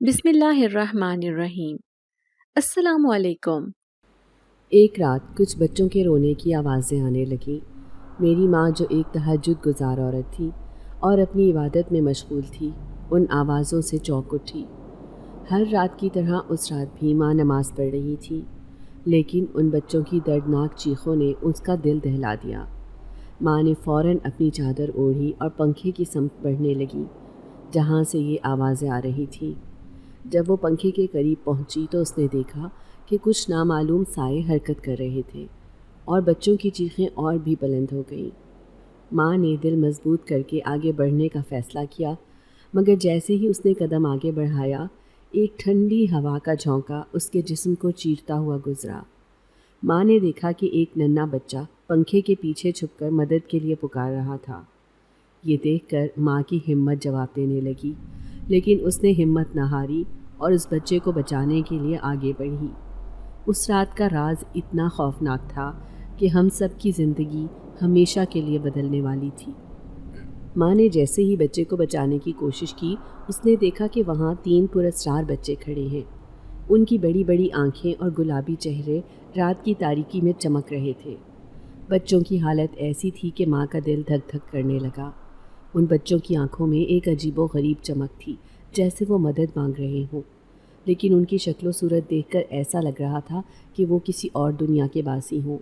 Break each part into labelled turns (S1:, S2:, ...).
S1: بسم اللہ الرحمن الرحیم۔ السلام علیکم۔
S2: ایک رات کچھ بچوں کے رونے کی آوازیں آنے لگیں۔ میری ماں جو ایک تہجد گزار عورت تھی اور اپنی عبادت میں مشغول تھی، ان آوازوں سے چونک اٹھی۔ ہر رات کی طرح اس رات بھی ماں نماز پڑھ رہی تھی، لیکن ان بچوں کی دردناک چیخوں نے اس کا دل دہلا دیا۔ ماں نے فوراً اپنی چادر اوڑھی اور پنکھے کی سمت بڑھنے لگی جہاں سے یہ آوازیں آ رہی تھیں۔ جب وہ پنکھے کے قریب پہنچی تو اس نے دیکھا کہ کچھ نامعلوم سائے حرکت کر رہے تھے اور بچوں کی چیخیں اور بھی بلند ہو گئیں۔ ماں نے دل مضبوط کر کے آگے بڑھنے کا فیصلہ کیا، مگر جیسے ہی اس نے قدم آگے بڑھایا، ایک ٹھنڈی ہوا کا جھونکا اس کے جسم کو چیرتا ہوا گزرا۔ ماں نے دیکھا کہ ایک ننھا بچہ پنکھے کے پیچھے چھپ کر مدد کے لیے پکار رہا تھا۔ یہ دیکھ کر ماں کی ہمت جواب دینے لگی، لیکن اس نے ہمت نہ ہاری اور اس بچے کو بچانے کے لیے آگے بڑھی۔ اس رات کا راز اتنا خوفناک تھا کہ ہم سب کی زندگی ہمیشہ کے لیے بدلنے والی تھی۔ ماں نے جیسے ہی بچے کو بچانے کی کوشش کی، اس نے دیکھا کہ وہاں 3 پراسرار بچے کھڑے ہیں۔ ان کی بڑی بڑی آنکھیں اور گلابی چہرے رات کی تاریکی میں چمک رہے تھے۔ بچوں کی حالت ایسی تھی کہ ماں کا دل دھک دھک کرنے لگا۔ ان بچوں کی آنکھوں میں ایک عجیب و غریب چمک تھی، جیسے وہ مدد مانگ رہے ہوں، لیکن ان کی شکل و صورت دیکھ کر ایسا لگ رہا تھا کہ وہ کسی اور دنیا کے باسی ہوں۔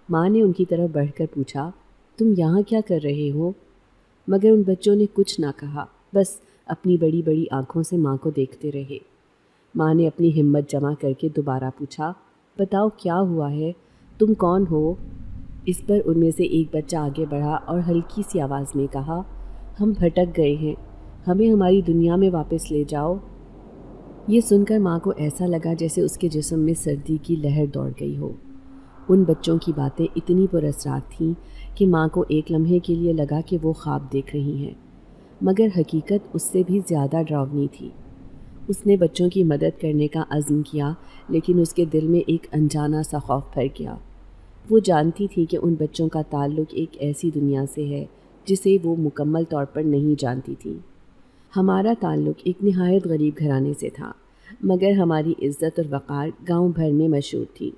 S2: ماں نے ان کی طرف بڑھ کر پوچھا، تم یہاں کیا کر رہے ہو؟ مگر ان بچوں نے کچھ نہ کہا، بس اپنی بڑی بڑی آنکھوں سے ماں کو دیکھتے رہے۔ ماں نے اپنی ہمت جمع کر کے دوبارہ پوچھا، بتاؤ کیا ہوا ہے، تم کون ہو؟ اس پر ان میں سے ایک بچہ آگے بڑھا اور ہلکی سی آواز میں کہا، ہم بھٹک گئے ہیں، ہمیں ہماری دنیا میں واپس لے جاؤ۔ یہ سن کر ماں کو ایسا لگا جیسے اس کے جسم میں سردی کی لہر دوڑ گئی ہو۔ ان بچوں کی باتیں اتنی پراسرار تھیں کہ ماں کو ایک لمحے کے لیے لگا کہ وہ خواب دیکھ رہی ہیں، مگر حقیقت اس سے بھی زیادہ ڈراؤنی تھی۔ اس نے بچوں کی مدد کرنے کا عزم کیا، لیکن اس کے دل میں ایک انجانا سا خوف بھر گیا۔ وہ جانتی تھی کہ ان بچوں کا تعلق ایک ایسی دنیا سے ہے جسے وہ مکمل طور پر نہیں جانتی تھی۔ ہمارا تعلق ایک نہایت غریب گھرانے سے تھا، مگر ہماری عزت اور وقار گاؤں بھر میں مشہور تھی۔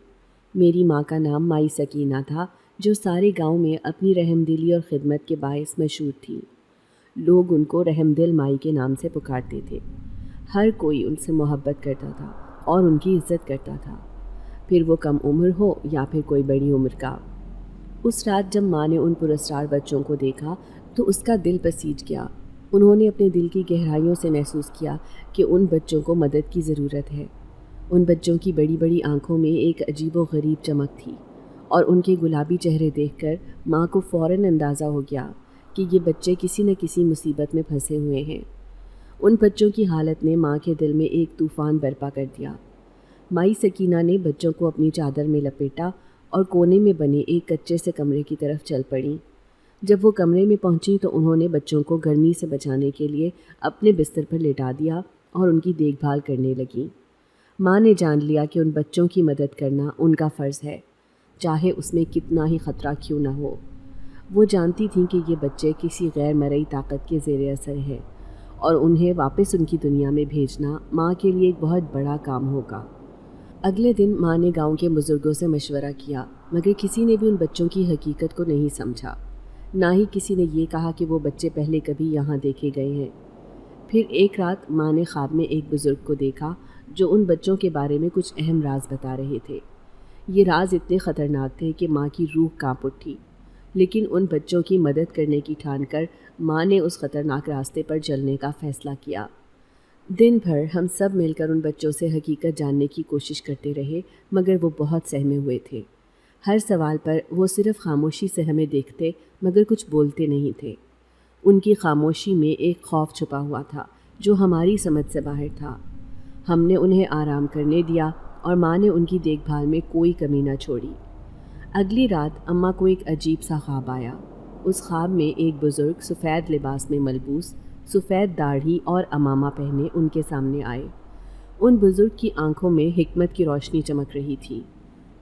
S2: میری ماں کا نام مائی سکینہ تھا، جو سارے گاؤں میں اپنی رحم دلی اور خدمت کے باعث مشہور تھی۔ لوگ ان کو رحم دل مائی کے نام سے پکارتے تھے۔ ہر کوئی ان سے محبت کرتا تھا اور ان کی عزت کرتا تھا، پھر وہ کم عمر ہو یا پھر کوئی بڑی عمر کا۔ اس رات جب ماں نے ان پراسرار بچوں کو دیکھا تو اس کا دل پسیج گیا۔ انہوں نے اپنے دل کی گہرائیوں سے محسوس کیا کہ ان بچوں کو مدد کی ضرورت ہے۔ ان بچوں کی بڑی بڑی آنکھوں میں ایک عجیب و غریب چمک تھی، اور ان کے گلابی چہرے دیکھ کر ماں کو فوراً اندازہ ہو گیا کہ یہ بچے کسی نہ کسی مصیبت میں پھنسے ہوئے ہیں۔ ان بچوں کی حالت نے ماں کے دل میں ایک طوفان برپا کر دیا۔ مائی سکینہ نے بچوں کو اپنی چادر میں لپیٹا اور کونے میں بنے ایک کچے سے کمرے کی طرف چل پڑیں۔ جب وہ کمرے میں پہنچی تو انہوں نے بچوں کو گرمی سے بچانے کے لیے اپنے بستر پر لٹا دیا اور ان کی دیکھ بھال کرنے لگیں۔ ماں نے جان لیا کہ ان بچوں کی مدد کرنا ان کا فرض ہے، چاہے اس میں کتنا ہی خطرہ کیوں نہ ہو۔ وہ جانتی تھیں کہ یہ بچے کسی غیر مرئی طاقت کے زیر اثر ہیں، اور انہیں واپس ان کی دنیا میں بھیجنا ماں کے لیے ایک بہت بڑا کام ہوگا۔ اگلے دن ماں نے گاؤں کے بزرگوں سے مشورہ کیا، مگر کسی نے بھی ان بچوں کی حقیقت کو نہیں سمجھا، نہ ہی کسی نے یہ کہا کہ وہ بچے پہلے کبھی یہاں دیکھے گئے ہیں۔ پھر ایک رات ماں نے خواب میں ایک بزرگ کو دیکھا جو ان بچوں کے بارے میں کچھ اہم راز بتا رہے تھے۔ یہ راز اتنے خطرناک تھے کہ ماں کی روح کانپ اٹھی، لیکن ان بچوں کی مدد کرنے کی ٹھان کر ماں نے اس خطرناک راستے پر چلنے کا فیصلہ کیا۔ دن بھر ہم سب مل کر ان بچوں سے حقیقت جاننے کی کوشش کرتے رہے، مگر وہ بہت سہمے ہوئے تھے۔ ہر سوال پر وہ صرف خاموشی سے ہمیں دیکھتے مگر کچھ بولتے نہیں تھے۔ ان کی خاموشی میں ایک خوف چھپا ہوا تھا جو ہماری سمجھ سے باہر تھا۔ ہم نے انہیں آرام کرنے دیا اور ماں نے ان کی دیکھ بھال میں کوئی کمی نہ چھوڑی۔ اگلی رات اماں کو ایک عجیب سا خواب آیا۔ اس خواب میں ایک بزرگ سفید لباس میں ملبوس، سفید داڑھی اور عمامہ پہنے ان کے سامنے آئے۔ ان بزرگ کی آنکھوں میں حکمت کی روشنی چمک رہی تھی۔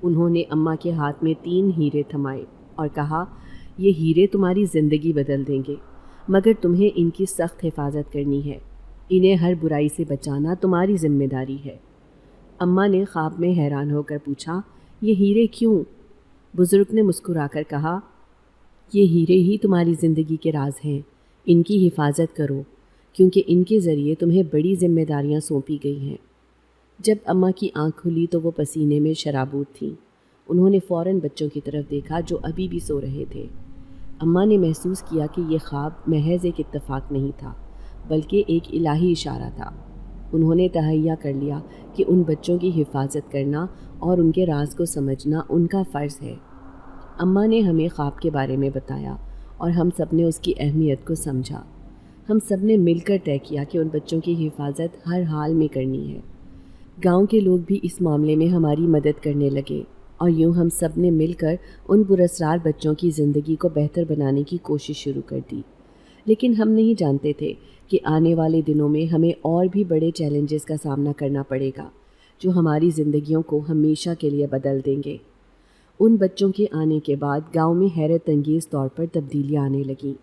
S2: انہوں نے اماں کے ہاتھ میں 3 ہیرے تھمائے اور کہا، یہ ہیرے تمہاری زندگی بدل دیں گے، مگر تمہیں ان کی سخت حفاظت کرنی ہے۔ انہیں ہر برائی سے بچانا تمہاری ذمہ داری ہے۔ اماں نے خواب میں حیران ہو کر پوچھا، یہ ہیرے کیوں؟ بزرگ نے مسکرا کر کہا، یہ ہیرے ہی تمہاری زندگی کے راز ہیں، ان کی حفاظت کرو، کیونکہ ان کے ذریعے تمہیں بڑی ذمہ داریاں سونپی گئی ہیں۔ جب اماں کی آنکھ کھلی تو وہ پسینے میں شرابور تھیں۔ انہوں نے فوراً بچوں کی طرف دیکھا جو ابھی بھی سو رہے تھے۔ اماں نے محسوس کیا کہ یہ خواب محض ایک اتفاق نہیں تھا، بلکہ ایک الہی اشارہ تھا۔ انہوں نے تہیہ کر لیا کہ ان بچوں کی حفاظت کرنا اور ان کے راز کو سمجھنا ان کا فرض ہے۔ اماں نے ہمیں خواب کے بارے میں بتایا اور ہم سب نے اس کی اہمیت کو سمجھا۔ ہم سب نے مل کر طے کیا کہ ان بچوں کی حفاظت ہر حال میں کرنی ہے۔ گاؤں کے لوگ بھی اس معاملے میں ہماری مدد کرنے لگے اور یوں ہم سب نے مل کر ان پراسرار بچوں کی زندگی کو بہتر بنانے کی کوشش شروع کر دی۔ لیکن ہم نہیں جانتے تھے کہ آنے والے دنوں میں ہمیں اور بھی بڑے چیلنجز کا سامنا کرنا پڑے گا جو ہماری زندگیوں کو ہمیشہ کے لیے بدل دیں گے۔ ان بچوں کے آنے کے بعد گاؤں میں حیرت انگیز طور پر تبدیلیاں آنے لگیں۔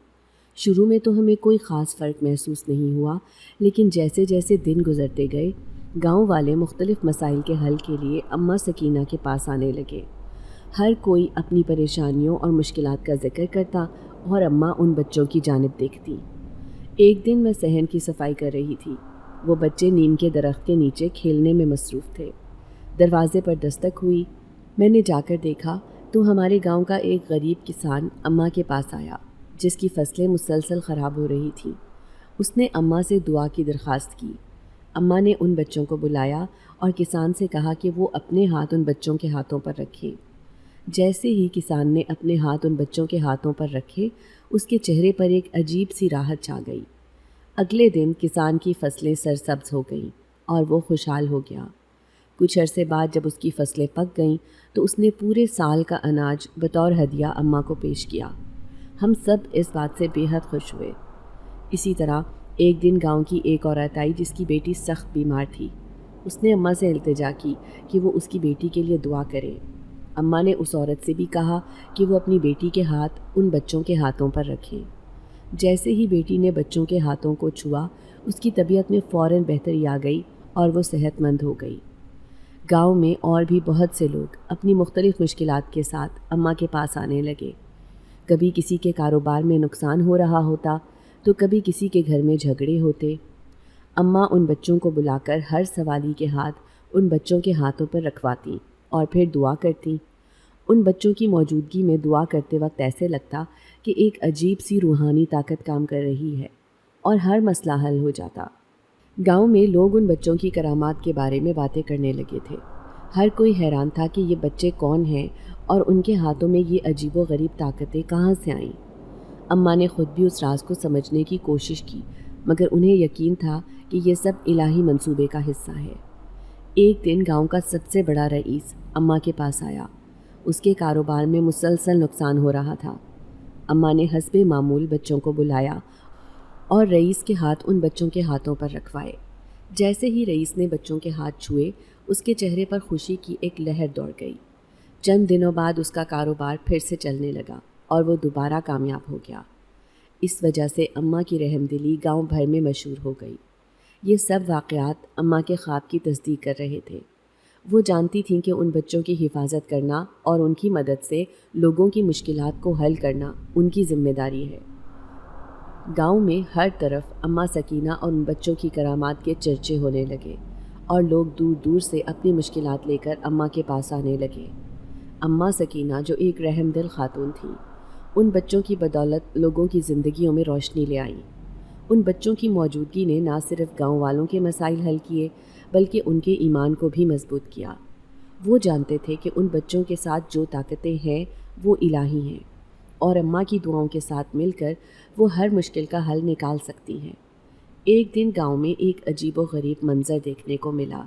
S2: شروع میں تو ہمیں کوئی خاص فرق محسوس نہیں ہوا، لیکن جیسے جیسے دن گزرتے گئے گاؤں والے مختلف مسائل کے حل کے لیے اماں سکینہ کے پاس آنے لگے۔ ہر کوئی اپنی پریشانیوں اور مشکلات کا ذکر کرتا اور اماں ان بچوں کی جانب دیکھتی۔ ایک دن میں صحن کی صفائی کر رہی تھی۔ وہ بچے نیم کے درخت کے نیچے کھیلنے میں مصروف تھے۔ دروازے پر دستک ہوئی۔ میں نے جا کر دیکھا تو ہمارے گاؤں کا ایک غریب کسان اماں کے پاس آیا جس کی فصلیں مسلسل خراب ہو رہی تھیں۔ اس نے اماں سے دعا کی درخواست کی۔ اماں نے ان بچوں کو بلایا اور کسان سے کہا کہ وہ اپنے ہاتھ ان بچوں کے ہاتھوں پر رکھیں۔ جیسے ہی کسان نے اپنے ہاتھ ان بچوں کے ہاتھوں پر رکھے، اس کے چہرے پر ایک عجیب سی راحت چھا گئی۔ اگلے دن کسان کی فصلیں سرسبز ہو گئیں اور وہ خوشحال ہو گیا۔ کچھ عرصے بعد جب اس کی فصلیں پک گئیں تو اس نے پورے سال کا اناج بطور ہدیہ اماں کو پیش کیا۔ ہم سب اس بات سے بے حد خوش ہوئے۔ اسی طرح ایک دن گاؤں کی ایک عورت آئی جس کی بیٹی سخت بیمار تھی۔ اس نے اماں سے التجا کی کہ وہ اس کی بیٹی کے لیے دعا کرے۔ اماں نے اس عورت سے بھی کہا کہ وہ اپنی بیٹی کے ہاتھ ان بچوں کے ہاتھوں پر رکھیں۔ جیسے ہی بیٹی نے بچوں کے ہاتھوں کو چھوا، اس کی طبیعت میں فوراً بہتری آ گئی اور وہ صحت مند ہو گئی۔ گاؤں میں اور بھی بہت سے لوگ اپنی مختلف مشکلات کے ساتھ اماں کے پاس آنے لگے۔ کبھی کسی کے کاروبار میں نقصان ہو رہا ہوتا تو کبھی کسی کے گھر میں جھگڑے ہوتے۔ اماں ان بچوں کو بلا کر ہر سوالی کے ہاتھ ان بچوں کے ہاتھوں پر رکھواتی اور پھر دعا کرتی۔ ان بچوں کی موجودگی میں دعا کرتے وقت ایسے لگتا کہ ایک عجیب سی روحانی طاقت کام کر رہی ہے اور ہر مسئلہ حل ہو جاتا۔ گاؤں میں لوگ ان بچوں کی کرامات کے بارے میں باتیں کرنے لگے تھے۔ ہر کوئی حیران تھا کہ یہ بچے کون ہیں اور ان کے ہاتھوں میں یہ عجیب و غریب طاقتیں کہاں سے آئیں۔ اماں نے خود بھی اس راز کو سمجھنے کی کوشش کی، مگر انہیں یقین تھا کہ یہ سب الہی منصوبے کا حصہ ہے۔ ایک دن گاؤں کا سب سے بڑا رئیس اماں کے پاس آیا۔ اس کے کاروبار میں مسلسل نقصان ہو رہا تھا۔ اماں نے حسب معمول بچوں کو بلایا اور رئیس کے ہاتھ ان بچوں کے ہاتھوں پر رکھوائے۔ جیسے ہی رئیس نے بچوں کے ہاتھ چھوئے، اس کے چہرے پر خوشی کی ایک لہر دوڑ گئی۔ چند دنوں بعد اس کا کاروبار پھر سے چلنے لگا اور وہ دوبارہ کامیاب ہو گیا۔ اس وجہ سے اماں کی رحم دلی گاؤں بھر میں مشہور ہو گئی۔ یہ سب واقعات اماں کے خواب کی تصدیق کر رہے تھے۔ وہ جانتی تھیں کہ ان بچوں کی حفاظت کرنا اور ان کی مدد سے لوگوں کی مشکلات کو حل کرنا ان کی ذمہ داری ہے۔ گاؤں میں ہر طرف اماں سکینہ اور ان بچوں کی کرامات کے چرچے ہونے لگے اور لوگ دور دور سے اپنی مشکلات لے کر اماں کے پاس آنے لگے۔ اماں سکینہ جو ایک رحم دل خاتون تھیں، ان بچوں کی بدولت لوگوں کی زندگیوں میں روشنی لے آئیں۔ ان بچوں کی موجودگی نے نہ صرف گاؤں والوں کے مسائل حل کیے بلکہ ان کے ایمان کو بھی مضبوط کیا۔ وہ جانتے تھے کہ ان بچوں کے ساتھ جو طاقتیں ہیں وہ الہی ہیں اور اماں کی دعاؤں کے ساتھ مل کر وہ ہر مشکل کا حل نکال سکتی ہیں۔ ایک دن گاؤں میں ایک عجیب و غریب منظر دیکھنے کو ملا۔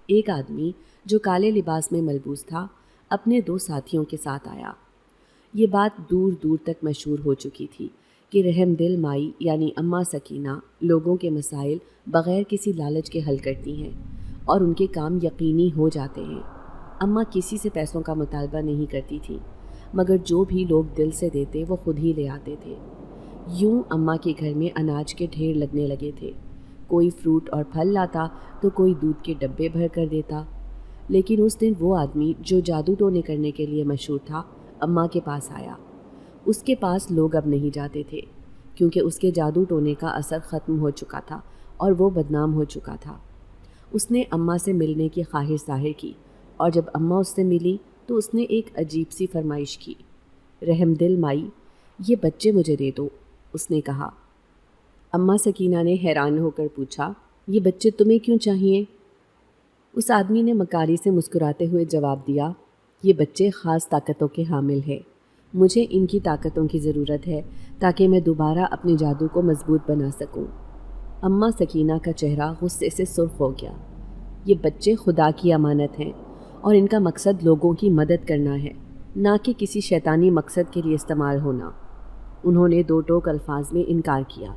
S2: ایک آدمی جو کالے لباس میں ملبوس تھا اپنے 2 ساتھیوں کے ساتھ آیا۔ یہ بات دور دور تک مشہور ہو چکی تھی کہ رحم دل مائی یعنی اماں سکینہ لوگوں کے مسائل بغیر کسی لالچ کے حل کرتی ہیں اور ان کے کام یقینی ہو جاتے ہیں۔ اماں کسی سے پیسوں کا مطالبہ نہیں کرتی تھی، مگر جو بھی لوگ دل سے دیتے وہ خود ہی لے آتے تھے۔ یوں اماں کے گھر میں اناج کے ڈھیر لگنے لگے تھے۔ کوئی فروٹ اور پھل لاتا تو کوئی دودھ کے ڈبے بھر کر دیتا۔ لیکن اس دن وہ آدمی جو جادو ٹونے کرنے کے لیے مشہور تھا اماں کے پاس آیا۔ اس کے پاس لوگ اب نہیں جاتے تھے کیونکہ اس کے جادو ٹونے کا اثر ختم ہو چکا تھا اور وہ بدنام ہو چکا تھا۔ اس نے اماں سے ملنے کی خواہش ظاہر کی اور جب اماں اس سے ملی تو اس نے ایک عجیب سی فرمائش کی۔ رحم دل مائی، یہ بچے مجھے دے دو، اس نے کہا۔ اماں سکینہ نے حیران ہو کر پوچھا، یہ بچے تمہیں کیوں چاہیے؟ اس آدمی نے مکاری سے مسکراتے ہوئے جواب دیا، یہ بچے خاص طاقتوں کے حامل ہیں، مجھے ان کی طاقتوں کی ضرورت ہے تاکہ میں دوبارہ اپنے جادو کو مضبوط بنا سکوں۔ اماں سکینہ کا چہرہ غصے سے سرخ ہو گیا۔ یہ بچے خدا کی امانت ہیں اور ان کا مقصد لوگوں کی مدد کرنا ہے، نہ کہ کسی شیطانی مقصد کے لیے استعمال ہونا۔ انہوں نے دو ٹوک الفاظ میں انکار کیا۔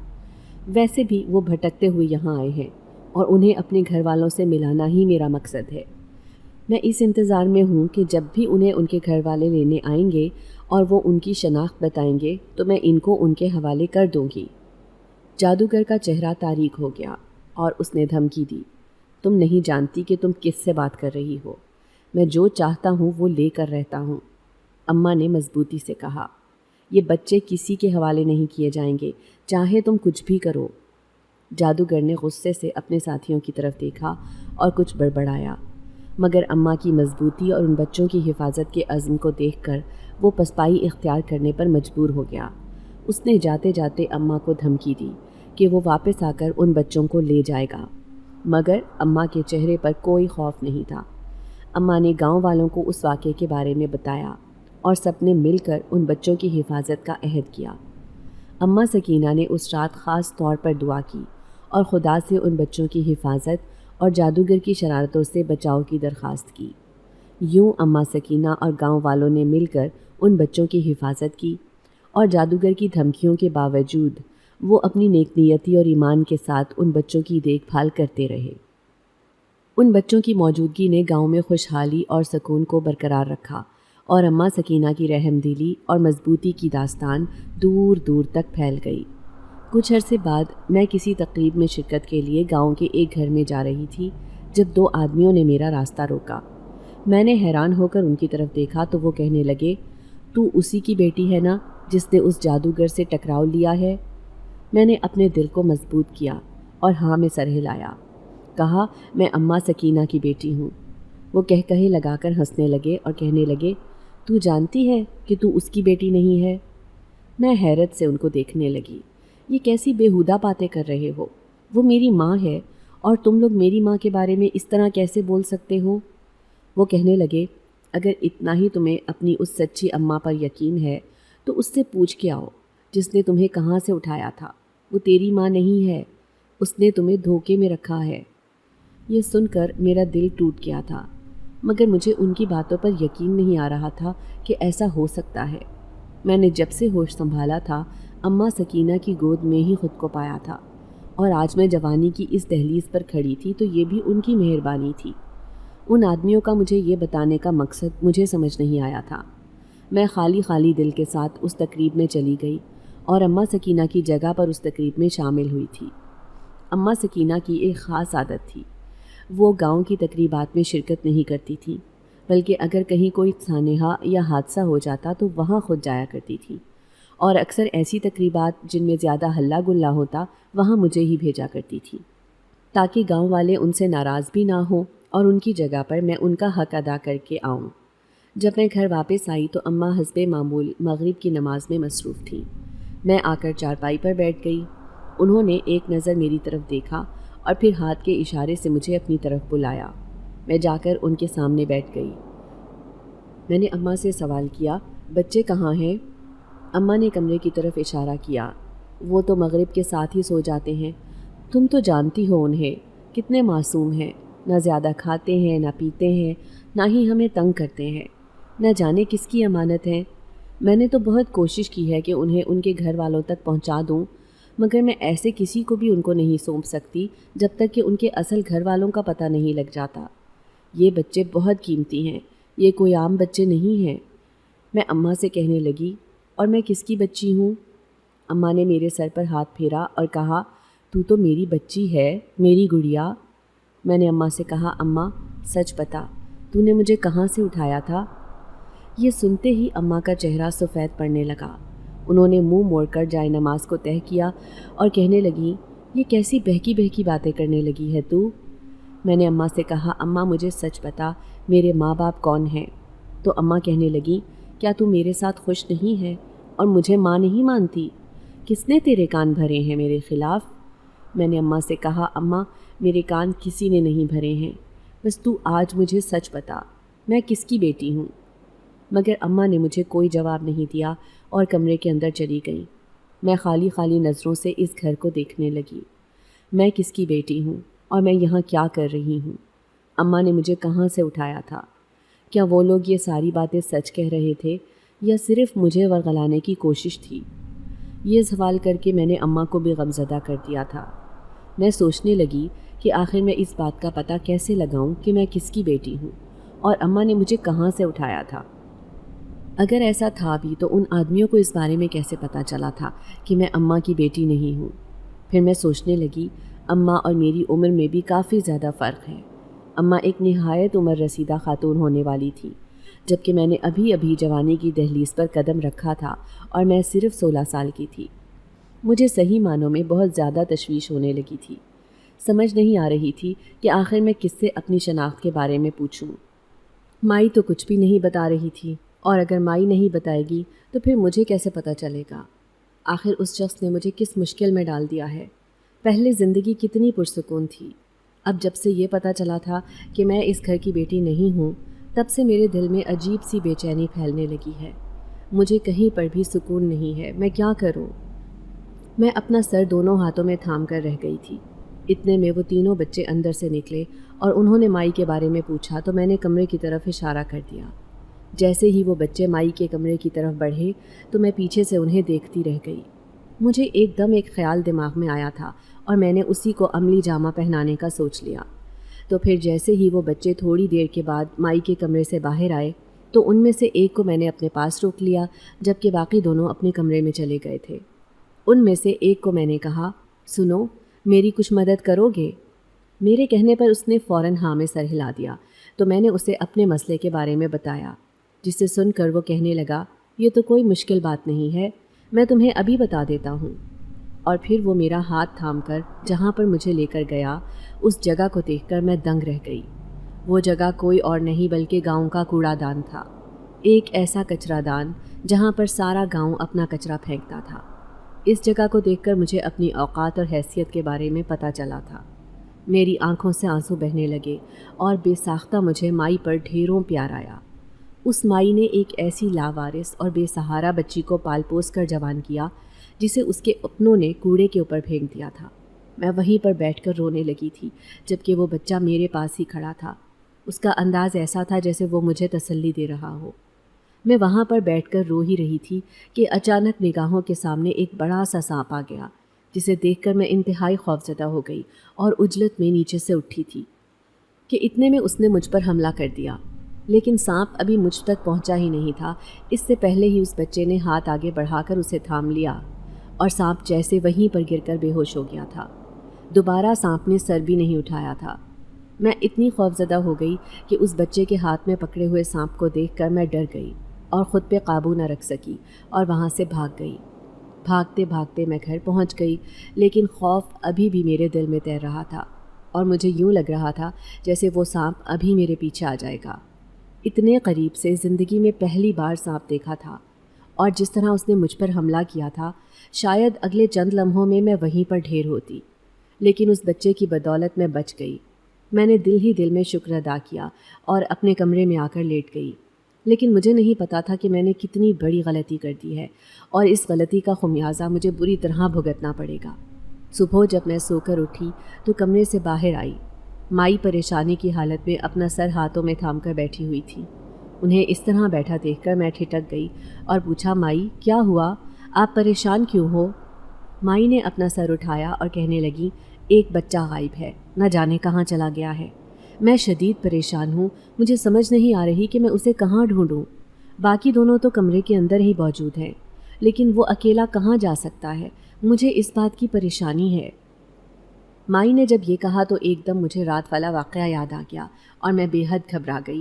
S2: ویسے بھی وہ بھٹکتے ہوئے یہاں آئے ہیں اور انہیں اپنے گھر والوں سے ملانا ہی میرا مقصد ہے۔ میں اس انتظار میں ہوں کہ جب بھی انہیں ان کے گھر والے لینے آئیں گے اور وہ ان کی شناخت بتائیں گے تو میں ان کو ان کے حوالے کر دوں گی۔ جادوگر کا چہرہ تاریک ہو گیا اور اس نے دھمکی دی، تم نہیں جانتی کہ تم کس سے بات کر رہی ہو، میں جو چاہتا ہوں وہ لے کر رہتا ہوں۔ اماں نے مضبوطی سے کہا، یہ بچے کسی کے حوالے نہیں کیے جائیں گے، چاہے تم کچھ بھی کرو۔ جادوگر نے غصے سے اپنے ساتھیوں کی طرف دیکھا اور کچھ بڑبڑایا، مگر اماں کی مضبوطی اور ان بچوں کی حفاظت کے عزم کو دیکھ کر وہ پسپائی اختیار کرنے پر مجبور ہو گیا۔ اس نے جاتے جاتے اماں کو دھمکی دی کہ وہ واپس آ کر ان بچوں کو لے جائے گا، مگر اماں کے چہرے پر کوئی خوف نہیں تھا۔ اماں نے گاؤں والوں کو اس واقعے کے بارے میں بتایا اور سب نے مل کر ان بچوں کی حفاظت کا عہد کیا۔ اماں سکینہ نے اس رات خاص طور پر دعا کی اور خدا سے ان بچوں کی حفاظت اور جادوگر کی شرارتوں سے بچاؤ کی درخواست کی۔ یوں اماں سکینہ اور گاؤں والوں نے مل کر ان بچوں کی حفاظت کی اور جادوگر کی دھمکیوں کے باوجود وہ اپنی نیک نیتی اور ایمان کے ساتھ ان بچوں کی دیکھ بھال کرتے رہے۔ ان بچوں کی موجودگی نے گاؤں میں خوشحالی اور سکون کو برقرار رکھا اور اماں سکینہ کی رحم دلی اور مضبوطی کی داستان دور دور تک پھیل گئی۔ کچھ عرصے بعد میں کسی تقریب میں شرکت کے لیے گاؤں کے ایک گھر میں جا رہی تھی جب دو آدمیوں نے میرا راستہ روکا۔ میں نے حیران ہو کر ان کی طرف دیکھا تو وہ کہنے لگے، تو اسی کی بیٹی ہے نا جس نے اس جادوگر سے ٹکراؤ لیا ہے؟ میں نے اپنے دل کو مضبوط کیا اور ہاں میں سر ہلایا، کہا میں اماں سکینہ کی بیٹی ہوں۔ وہ کہے لگا کر ہنسنے لگے اور کہنے لگے، تو جانتی ہے کہ تو اس کی بیٹی نہیں ہے؟ میں حیرت سے ان کو دیکھنے لگی، یہ کیسی بیہودہ باتیں کر رہے ہو؟ وہ میری ماں ہے اور تم لوگ میری ماں کے بارے میں اس طرح کیسے بول سکتے ہو؟ وہ کہنے لگے، اگر اتنا ہی تمہیں اپنی اس سچی اماں پر یقین ہے تو اس سے پوچھ کے آؤ جس نے تمہیں کہاں سے اٹھایا تھا، وہ تیری ماں نہیں ہے، اس نے تمہیں دھوکے میں رکھا ہے۔ یہ سن کر میرا دل ٹوٹ گیا تھا، مگر مجھے ان کی باتوں پر یقین نہیں آ رہا تھا کہ ایسا ہو سکتا ہے۔ میں نے جب سے ہوش سنبھالا تھا اماں سکینہ کی گود میں ہی خود کو پایا تھا، اور آج میں جوانی کی اس دہلیز پر کھڑی تھی تو یہ بھی ان کی مہربانی تھی۔ ان آدمیوں کا مجھے یہ بتانے کا مقصد مجھے سمجھ نہیں آیا تھا۔ میں خالی دل کے ساتھ اس تقریب میں چلی گئی اور اماں سکینہ کی جگہ پر اس تقریب میں شامل ہوئی تھی۔ اماں سکینہ کی ایک خاص عادت تھی، وہ گاؤں کی تقریبات میں شرکت نہیں کرتی تھی، بلکہ اگر کہیں کوئی سانحہ یا حادثہ ہو جاتا تو وہاں خود جایا کرتی تھی، اور اکثر ایسی تقریبات جن میں زیادہ ہلہ گلا ہوتا وہاں مجھے ہی بھیجا کرتی تھی، تاکہ گاؤں والے ان سے ناراض بھی نہ ہوں اور ان کی جگہ پر میں ان کا حق ادا کر کے آؤں۔ جب میں گھر واپس آئی تو اماں حسب معمول مغرب کی نماز میں مصروف تھیں۔ میں آ کر چارپائی پر بیٹھ گئی۔ انہوں نے ایک نظر میری طرف دیکھا اور پھر ہاتھ کے اشارے سے مجھے اپنی طرف بلایا۔ میں جا کر ان کے سامنے بیٹھ گئی۔ میں نے اماں سے سوال کیا، بچے کہاں ہیں؟ اماں نے کمرے کی طرف اشارہ کیا، وہ تو مغرب کے ساتھ ہی سو جاتے ہیں، تم تو جانتی ہو انہیں، کتنے معصوم ہیں، نہ زیادہ کھاتے ہیں نہ پیتے ہیں، نہ ہی ہمیں تنگ کرتے ہیں، نہ جانے کس کی امانت ہے۔ میں نے تو بہت کوشش کی ہے کہ انہیں ان کے گھر والوں تک پہنچا دوں، مگر میں ایسے کسی کو بھی ان کو نہیں سونپ سکتی جب تک کہ ان کے اصل گھر والوں کا پتہ نہیں لگ جاتا۔ یہ بچے بہت قیمتی ہیں، یہ کوئی عام بچے نہیں ہیں۔ میں اماں سے کہنے لگی، اور میں کس کی بچی ہوں؟ اماں نے میرے سر پر ہاتھ پھیرا اور کہا، تو تو میری بچی ہے، میری گڑیا۔ میں نے اماں سے کہا، اماں سچ بتا، تو نے مجھے کہاں سے اٹھایا تھا؟ یہ سنتے ہی اماں کا چہرہ سفید پڑنے لگا۔ انہوں نے منہ موڑ کر جائے نماز کو تہہ کیا اور کہنے لگیں، یہ کیسی بہکی بہکی باتیں کرنے لگی ہے تو؟ میں نے اماں سے کہا، اماں مجھے سچ بتا، میرے ماں باپ کون ہیں؟ تو اماں کہنے لگیں، کیا تو میرے ساتھ خوش نہیں ہے اور مجھے ماں نہیں مانتی؟ کس نے تیرے کان بھرے ہیں میرے خلاف؟ میں نے اماں سے کہا، اماں میرے کان کسی نے نہیں بھرے ہیں، بس تو آج مجھے سچ بتا، میں کس کی بیٹی ہوں؟ مگر اماں نے مجھے کوئی جواب نہیں دیا اور کمرے کے اندر چلی گئی۔ میں خالی خالی نظروں سے اس گھر کو دیکھنے لگی۔ میں کس کی بیٹی ہوں اور میں یہاں کیا کر رہی ہوں؟ اماں نے مجھے کہاں سے اٹھایا تھا؟ کیا وہ لوگ یہ ساری باتیں سچ کہہ رہے تھے یا صرف مجھے ورغلانے کی کوشش تھی؟ یہ سوال کر کے میں نے اماں کو بھی غمزدہ کر دیا تھا۔ میں سوچنے لگی کہ آخر میں اس بات کا پتہ کیسے لگاؤں کہ میں کس کی بیٹی ہوں اور اماں نے مجھے کہاں سے اٹھایا تھا۔ اگر ایسا تھا بھی تو ان آدمیوں کو اس بارے میں کیسے پتہ چلا تھا کہ میں اماں کی بیٹی نہیں ہوں؟ پھر میں سوچنے لگی، اماں اور میری عمر میں بھی کافی زیادہ فرق ہے۔ اماں ایک نہایت عمر رسیدہ خاتون ہونے والی تھی، جبکہ میں نے ابھی ابھی جوانی کی دہلیز پر قدم رکھا تھا اور میں صرف 16 سال کی تھی۔ مجھے صحیح معنوں میں بہت زیادہ تشویش ہونے لگی تھی۔ سمجھ نہیں آ رہی تھی کہ آخر میں کس سے اپنی شناخت کے بارے میں پوچھوں۔ مائی تو کچھ بھی نہیں بتا رہی تھی، اور اگر مائی نہیں بتائے گی تو پھر مجھے کیسے پتہ چلے گا؟ آخر اس شخص نے مجھے کس مشکل میں ڈال دیا ہے؟ پہلے زندگی کتنی پرسکون تھی، اب جب سے یہ پتہ چلا تھا کہ میں اس گھر کی بیٹی نہیں ہوں، تب سے میرے دل میں عجیب سی بے چینی پھیلنے لگی ہے۔ مجھے کہیں پر بھی سکون نہیں ہے، میں کیا کروں؟ میں اپنا سر دونوں ہاتھوں میں تھام کر رہ گئی تھی۔ اتنے میں وہ تینوں بچے اندر سے نکلے اور انہوں نے مائی کے بارے میں پوچھا تو میں نے کمرے کی طرف اشارہ کر دیا۔ جیسے ہی وہ بچے مائی کے کمرے کی طرف بڑھے تو میں پیچھے سے انہیں دیکھتی رہ گئی۔ مجھے ایک دم ایک خیال دماغ میں آیا تھا اور میں نے اسی کو عملی جامہ پہنانے کا سوچ لیا۔ تو پھر جیسے ہی وہ بچے تھوڑی دیر کے بعد مائی کے کمرے سے باہر آئے تو ان میں سے ایک کو میں نے اپنے پاس روک لیا، جبکہ باقی دونوں اپنے کمرے میں چلے گئے تھے۔ ان میں سے ایک کو میں نے کہا، سنو، میری کچھ مدد کرو گے؟ میرے کہنے پر اس نے فوراً ہاں میں سر ہلا دیا، تو میں نے اسے اپنے مسئلے کے بارے میں بتایا، جسے سن کر وہ کہنے لگا، یہ تو کوئی مشکل بات نہیں ہے، میں تمہیں ابھی بتا دیتا ہوں۔ اور پھر وہ میرا ہاتھ تھام کر جہاں پر مجھے لے کر گیا، اس جگہ کو دیکھ کر میں دنگ رہ گئی۔ وہ جگہ کوئی اور نہیں بلکہ گاؤں کا کوڑا دان تھا، ایک ایسا کچرا دان جہاں پر سارا گاؤں اپنا کچرا پھینکتا تھا۔ اس جگہ کو دیکھ کر مجھے اپنی اوقات اور حیثیت کے بارے میں پتہ چلا تھا۔ میری آنکھوں سے آنسو بہنے لگے اور بے ساختہ مجھے مائی پر ڈھیروں پیار آیا۔ اس مائی نے ایک ایسی لاوارث اور بے سہارا بچی کو پال پوس کر جوان کیا جسے اس کے اپنوں نے کوڑے کے اوپر پھینک دیا تھا۔ میں وہیں پر بیٹھ کر رونے لگی تھی، جبکہ وہ بچہ میرے پاس ہی کھڑا تھا۔ اس کا انداز ایسا تھا جیسے وہ مجھے تسلی دے رہا ہو۔ میں وہاں پر بیٹھ کر رو ہی رہی تھی کہ اچانک نگاہوں کے سامنے ایک بڑا سا سانپ آ گیا، جسے دیکھ کر میں انتہائی خوفزدہ ہو گئی اور عجلت میں نیچے سے اٹھی تھی کہ اتنے میں اس نے مجھ پر حملہ کر دیا۔ لیکن سانپ ابھی مجھ تک پہنچا ہی نہیں تھا، اس سے پہلے ہی اس بچے نے ہاتھ آگے بڑھا کر اسے تھام لیا اور سانپ جیسے وہیں پر گر کر بے ہوش ہو گیا تھا۔ دوبارہ سانپ نے سر بھی نہیں اٹھایا تھا۔ میں اتنی خوفزدہ ہو گئی کہ اس بچے کے ہاتھ میں پکڑے ہوئے سانپ کو دیکھ کر میں ڈر گئی اور خود پہ قابو نہ رکھ سکی اور وہاں سے بھاگ گئی۔ بھاگتے بھاگتے میں گھر پہنچ گئی، لیکن خوف ابھی بھی میرے دل میں تیر رہا تھا اور مجھے یوں لگ رہا تھا جیسے وہ سانپ ابھی میرے پیچھے آ جائے گا۔ اتنے قریب سے زندگی میں پہلی بار سانپ دیکھا تھا، اور جس طرح اس نے مجھ پر حملہ کیا تھا، شاید اگلے چند لمحوں میں وہیں پر ڈھیر ہوتی، لیکن اس بچے کی بدولت میں بچ گئی۔ میں نے دل ہی دل میں شکر ادا کیا اور اپنے کمرے میں آ کر لیٹ گئی، لیکن مجھے نہیں پتا تھا کہ میں نے کتنی بڑی غلطی کر دی ہے اور اس غلطی کا خمیازہ مجھے بری طرح بھگتنا پڑے گا۔ صبح جب میں سو کر اٹھی تو کمرے سے باہر آئی۔ مائی پریشانی کی حالت میں اپنا سر ہاتھوں میں تھام کر بیٹھی ہوئی تھی۔ انہیں اس طرح بیٹھا دیکھ کر میں ٹھٹک گئی اور پوچھا، مائی کیا ہوا؟ آپ پریشان کیوں ہو؟ مائی نے اپنا سر اٹھایا اور کہنے لگی، ایک بچہ غائب ہے، نہ جانے کہاں چلا گیا ہے۔ میں شدید پریشان ہوں، مجھے سمجھ نہیں آ رہی کہ میں اسے کہاں ڈھونڈوں۔ باقی دونوں تو کمرے کے اندر ہی موجود ہیں، لیکن وہ اکیلا کہاں جا سکتا ہے؟ مجھے اس بات کی پریشانی ہے۔ مائی نے جب یہ کہا تو ایک دم مجھے رات والا واقعہ یاد آ گیا اور میں بے حد گھبرا گئی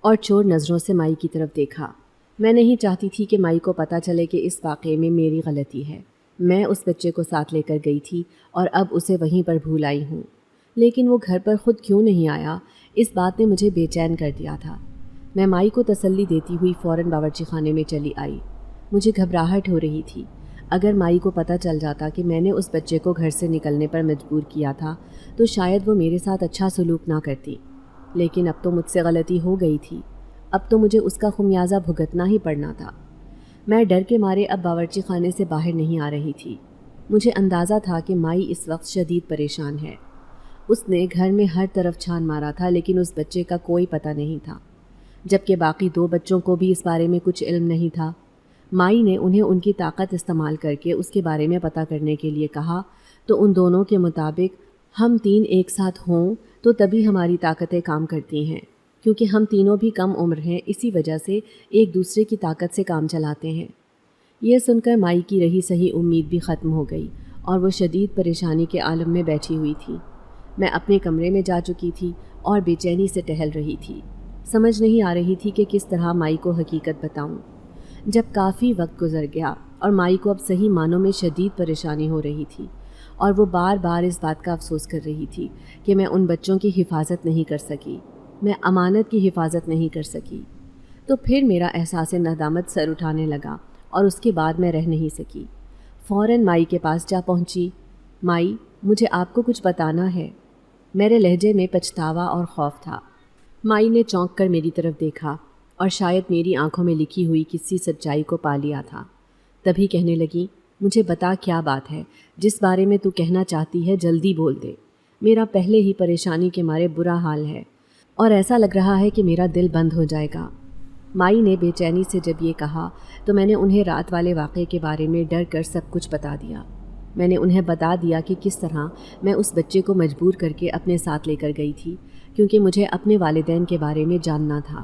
S2: اور چور نظروں سے مائی کی طرف دیکھا۔ میں نہیں چاہتی تھی کہ مائی کو پتہ چلے کہ اس واقعے میں میری غلطی ہے۔ میں اس بچے کو ساتھ لے کر گئی تھی اور اب اسے وہیں پر بھول آئی ہوں، لیکن وہ گھر پر خود کیوں نہیں آیا، اس بات نے مجھے بے چین کر دیا تھا۔ میں مائی کو تسلی دیتی ہوئی فوراً باورچی خانے میں چلی آئی۔ مجھے گھبراہٹ ہو رہی تھی۔ اگر مائی کو پتہ چل جاتا کہ میں نے اس بچے کو گھر سے نکلنے پر مجبور کیا تھا تو شاید وہ میرے ساتھ اچھا سلوک نہ کرتی، لیکن اب تو مجھ سے غلطی ہو گئی تھی۔ اب تو مجھے اس کا خمیازہ بھگتنا ہی پڑنا تھا۔ میں ڈر کے مارے اب باورچی خانے سے باہر نہیں آ رہی تھی۔ مجھے اندازہ تھا کہ مائی اس وقت شدید پریشان ہے۔ اس نے گھر میں ہر طرف چھان مارا تھا لیکن اس بچے کا کوئی پتہ نہیں تھا، جبکہ باقی 2 بچوں کو بھی اس بارے میں کچھ علم نہیں تھا۔ مائی نے انہیں ان کی طاقت استعمال کر کے اس کے بارے میں پتہ کرنے کے لیے کہا تو ان دونوں کے مطابق ہم 3 ایک ساتھ ہوں تو تبھی ہماری طاقتیں کام کرتی ہیں، کیونکہ ہم تینوں بھی کم عمر ہیں، اسی وجہ سے ایک دوسرے کی طاقت سے کام چلاتے ہیں۔ یہ سن کر مائی کی رہی سہی امید بھی ختم ہو گئی اور وہ شدید پریشانی کے عالم میں بیٹھی ہوئی تھی۔ میں اپنے کمرے میں جا چکی تھی اور بے چینی سے ٹہل رہی تھی۔ سمجھ نہیں آ رہی تھی کہ کس طرح مائی کو حقیقت بتاؤں۔ جب کافی وقت گزر گیا اور مائی کو اب صحیح معنوں میں شدید پریشانی ہو رہی تھی اور وہ بار بار اس بات کا افسوس کر رہی تھی کہ میں ان بچوں کی حفاظت نہیں کر سکی، میں امانت کی حفاظت نہیں کر سکی، تو پھر میرا احساس ندامت سر اٹھانے لگا اور اس کے بعد میں رہ نہیں سکی۔ فوراً مائی کے پاس جا پہنچی۔ مائی، مجھے آپ کو کچھ بتانا ہے۔ میرے لہجے میں پچھتاوا اور خوف تھا۔ مائی نے چونک کر میری طرف دیکھا اور شاید میری آنکھوں میں لکھی ہوئی کسی سچائی کو پا لیا تھا۔ تبھی کہنے لگی، مجھے بتا کیا بات ہے، جس بارے میں تو کہنا چاہتی ہے جلدی بول دے۔ میرا پہلے ہی پریشانی کے مارے برا حال ہے اور ایسا لگ رہا ہے کہ میرا دل بند ہو جائے گا۔ مائی نے بے چینی سے جب یہ کہا تو میں نے انہیں رات والے واقعے کے بارے میں ڈر کر سب کچھ بتا دیا۔ میں نے انہیں بتا دیا کہ کس طرح میں اس بچے کو مجبور کر کے اپنے ساتھ لے کر گئی تھی، کیونکہ مجھے اپنے والدین کے بارے میں جاننا تھا،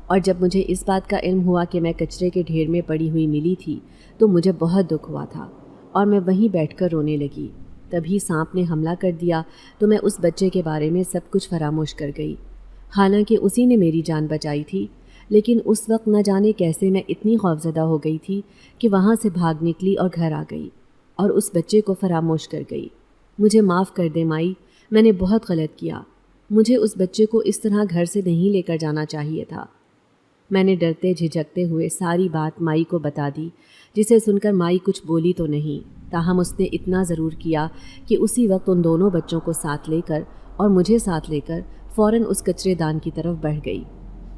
S2: اور جب مجھے اس بات کا علم ہوا کہ میں کچرے کے ڈھیر میں پڑی ہوئی ملی تھی تو مجھے بہت دکھ ہوا تھا اور میں وہیں بیٹھ کر رونے لگی۔ تبھی سانپ نے حملہ کر دیا تو میں اس بچے کے بارے میں سب کچھ فراموش کر گئی۔ حالانکہ اسی نے میری جان بچائی تھی، لیکن اس وقت نہ جانے کیسے میں اتنی خوفزدہ ہو گئی تھی کہ وہاں سے بھاگ نکلی اور گھر آ گئی اور اس بچے کو فراموش کر گئی۔ مجھے معاف کر دے مائی، میں نے بہت غلط کیا۔ مجھے اس بچے کو اس طرح گھر سے نہیں لے کر جانا چاہیے تھا۔ میں نے ڈرتے جھجکتے ہوئے ساری بات مائی کو بتا دی، جسے سن کر مائی کچھ بولی تو نہیں، تاہم اس نے اتنا ضرور کیا کہ اسی وقت ان دونوں بچوں کو ساتھ لے کر اور مجھے ساتھ لے کر فوراً اس کچرے دان کی طرف بڑھ گئی۔